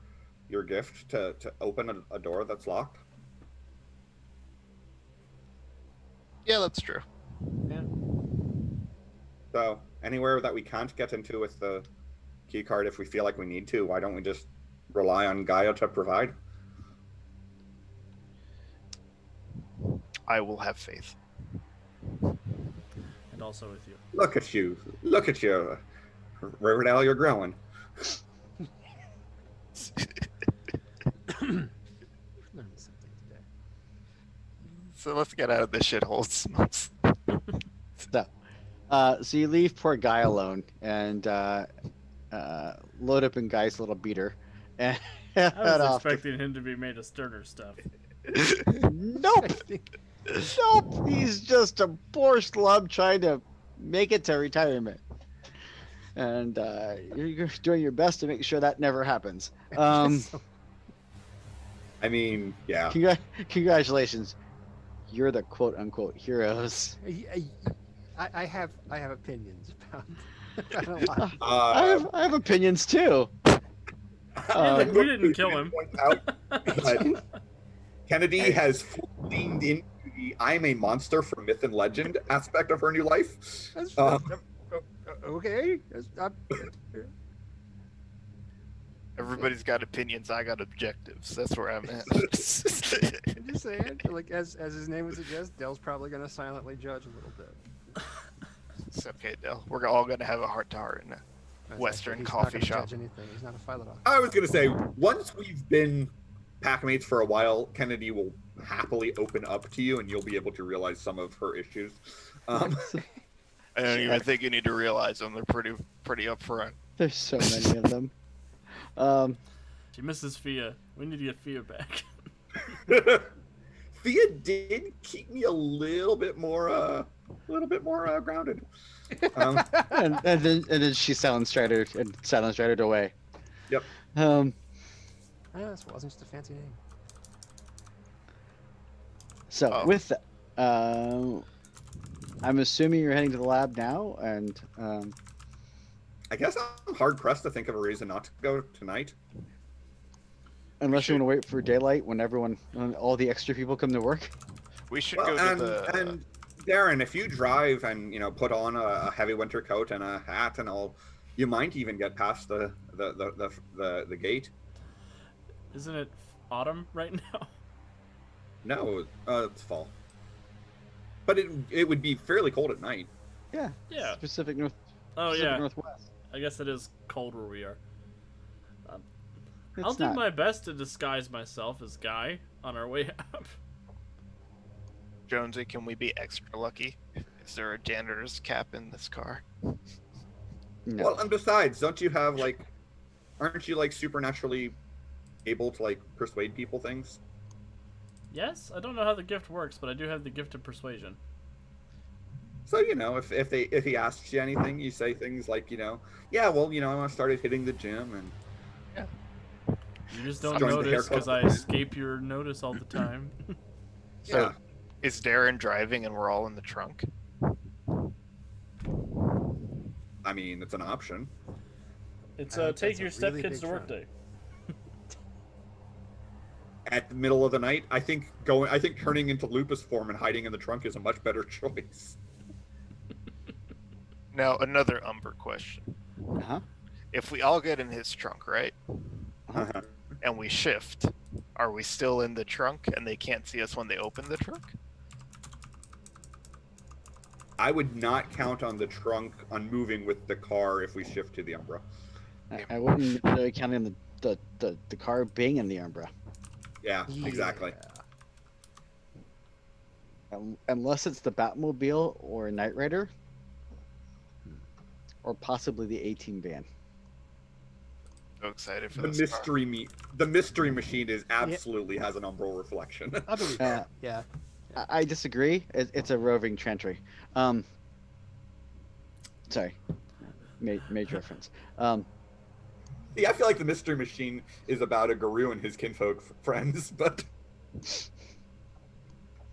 gift to open a door that's locked? Yeah, that's true. Yeah. So anywhere that we can't get into with the key card, if we feel like we need to, why don't we just rely on Gaia to provide? I will have faith. and also with you. Look at you, Riverdale, you're growing. Learned something today. So let's get out of this shithole. So you leave poor Guy alone and load up in Guy's little beater and I head was off. expecting him to be made of sterner stuff. Nope. Nope. He's just a poor schlub trying to make it to retirement. And you're doing your best to make sure that never happens. I mean, yeah. Congratulations. You're the quote unquote heroes. I have opinions about a lot. I have opinions too. We didn't kill him. Point out that Kennedy has leaned into the "I'm a monster from myth and legend" aspect of her new life. Okay. Everybody's got opinions. I got objectives. That's where I'm at. I'm just saying, like as his name would suggest, Dell's probably gonna silently judge a little bit. It's okay, Del. We're all gonna have a heart-to-heart in a That's Western he's coffee not gonna shop. Judge anything. He's not a philologist. I was gonna say, once we've been packmates for a while, Kennedy will happily open up to you, and you'll be able to realize some of her issues. I don't even think you need to realize them. They're pretty upfront. There's so many of them. She misses Fia. We need to get Fia back. Fia did keep me a little bit more grounded. and then she silence strided away. Yep. This wasn't just a fancy name. So Oh. with that, I'm assuming you're heading to the lab now, and I guess I'm hard pressed to think of a reason not to go tonight. unless you want to wait for daylight when all the extra people come to work. We should Well, go to the. and Darren, if you drive and put on a heavy winter coat and a hat and all, you might even get past the gate. Isn't it autumn right now? No, it's fall. But it would be fairly cold at night. Yeah. Yeah. Pacific Oh yeah. Northwest. I guess it is cold where we are. It's I'll do not. my best to disguise myself as Guy on our way up. Jonesy, can we be extra lucky? Is there a janitor's cap in this car? No. Well, and besides, aren't you supernaturally able to persuade people things? Yes, I don't know how the gift works, but I do have the gift of persuasion. So if he asks you anything, you say things like yeah, well, I started hitting the gym and You just don't Join the notice haircut. because I escape your notice all the time. So, yeah. is Darren driving and we're all in the trunk? I mean, it's an option. It's I hope take that's a your really stepkids big to work trunk. day. At the middle of the night, I think turning into lupus form and hiding in the trunk is a much better choice. Now, another Umber question. Uh-huh. If we all get in his trunk, right? Uh-huh. And we shift, are we still in the trunk and they can't see us when they open the trunk? I would not count on the trunk on moving with the car if we shift to the Umbra. I wouldn't really count on the car being in the Umbra. Yeah, exactly. Unless it's the Batmobile or Knight Rider. Or possibly the A-Team van. So excited for The this car. the mystery machine absolutely has an umbral reflection. I believe Uh, that. Yeah. I disagree. It's a roving Chantry. Sorry. Major reference. Yeah, I feel like the mystery machine is about a guru and his kinfolk friends, but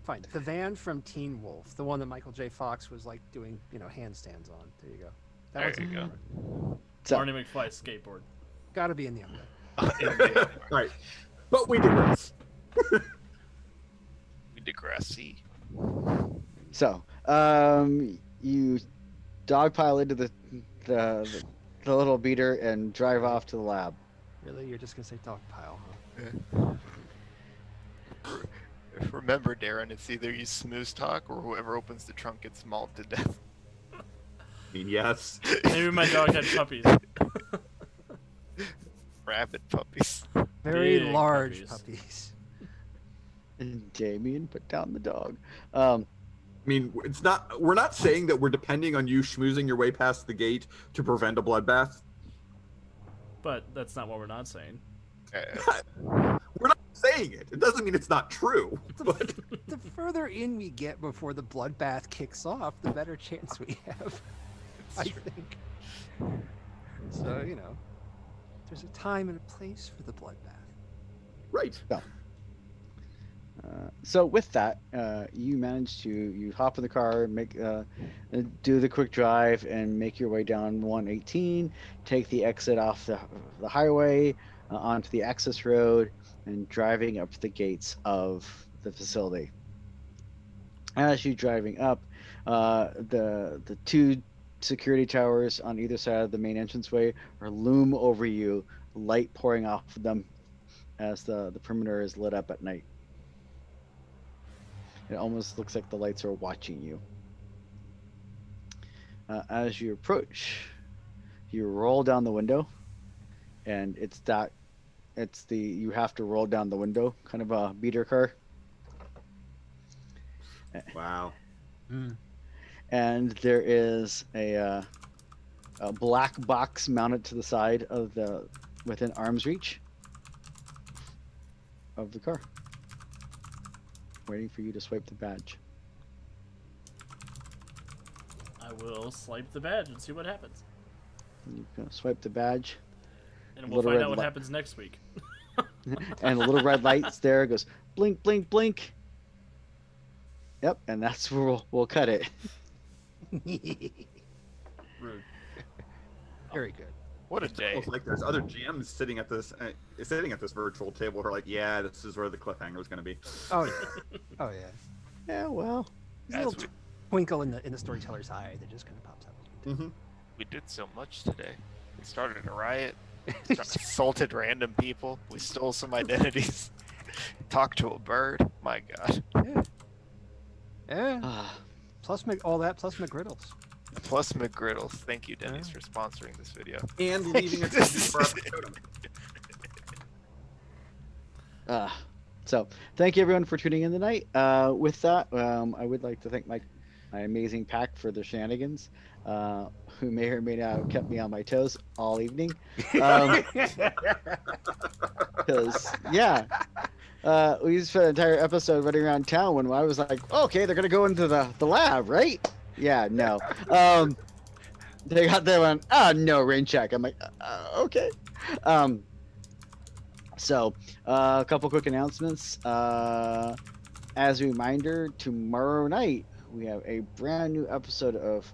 Fine. The van from Teen Wolf, the one that Michael J. Fox was doing, handstands on. There you go. That There one's you in the go. Umbra. So, Barney McFly's skateboard. Gotta be in the Umbra. right. But we digress. We Degrassi. So, you dogpile into the little beater and drive off to the lab. Really? You're just gonna say dog pile, huh? Remember, Darren, it's either you smooth talk or whoever opens the trunk gets mauled to death. Yes. Maybe my dog had puppies. Rabbit puppies. Very Big large puppies. puppies. And Damien put down the dog. I mean, we're not saying that we're depending on you schmoozing your way past the gate to prevent a bloodbath. But that's not what we're not saying. We're not saying it. It doesn't mean it's not true. But The further in we get before the bloodbath kicks off, the better chance we have. I think. So, there's a time and a place for the bloodbath. right. So with that, you manage to hop in the car, do the quick drive, and make your way down 118. Take the exit off the highway, onto the access road and driving up to the gates of the facility. As you're driving up, the two security towers on either side of the main entranceway are loom over you, light pouring off of them as the perimeter is lit up at night. It almost looks like the lights are watching you. As you approach, you roll down the window, and it's the you have to roll down the window kind of a beater car. Wow. And there is a black box mounted to the side of within arm's reach of the car, waiting for you to swipe the badge. I will swipe the badge and see what happens. You can swipe the badge, And we'll Little find red out what li- happens next week. and the little red lights there it goes blink, blink, blink. Yep, and that's where we'll cut it. Rude. Very good. What a day. Almost like there's other GMs sitting at this virtual table who are like, yeah, this is where the cliffhanger is going to be. Oh yeah. Oh yeah. Yeah, well, There's a As little twinkle in the storyteller's eye that just kind of pops up. Mm-hmm. we did so much today. We started a riot, assaulted random people, we stole some identities, talked to a bird. My God. Yeah. ah, Plus all that plus McGriddles. Plus McGriddles. Thank you, Denny's, for sponsoring this video. And leaving a comment for episode. So thank you everyone for tuning in tonight. With that, I would like to thank my amazing pack for their shenanigans, who may or may not have kept me on my toes all evening. Because we spent an entire episode running around town when I was like, okay, they're gonna go into the lab, right? Yeah, no. They got there on, no, rain check. I'm like, okay. So, a couple quick announcements. As a reminder, tomorrow night we have a brand new episode of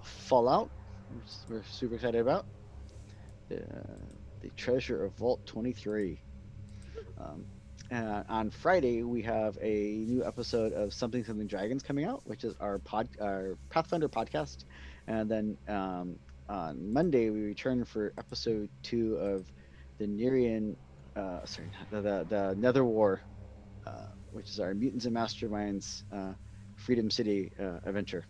Fallout. We're super excited about the Treasure of Vault 23. And on Friday we have a new episode of Something Dragons coming out, which is our Pathfinder podcast. And then on Monday we return for episode 2 of the Nerian. The Nether War, which is our Mutants and Masterminds Freedom City adventure.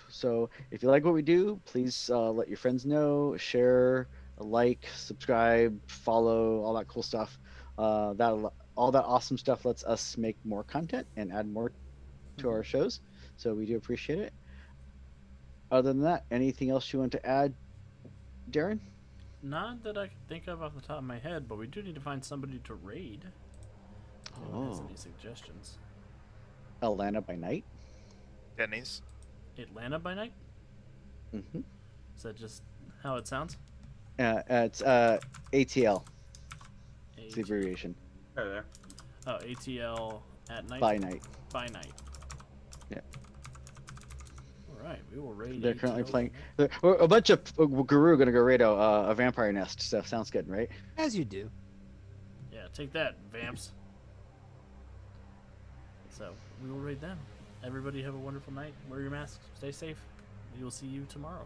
So if you like what we do, please let your friends know, share, like, subscribe, follow, all that cool stuff. All that awesome stuff lets us make more content and add more to our shows. So we do appreciate it. Other than that, anything else you want to add, Darren? Not that I can think of off the top of my head, but we do need to find somebody to raid. Anyone has any suggestions? Atlanta by night. Denny's. Atlanta by night? Mm-hmm. Is that just how it sounds? It's ATL. It's the abbreviation. There. Oh, ATL at night? By night. By night. Yeah. Alright, we will raid They're currently ATL playing. by night. A bunch of Guru gonna go raid a vampire nest. So sounds good, right? As you do. Yeah, take that, vamps. So, we will raid them. Everybody have a wonderful night. Wear your masks. Stay safe. We will see you tomorrow.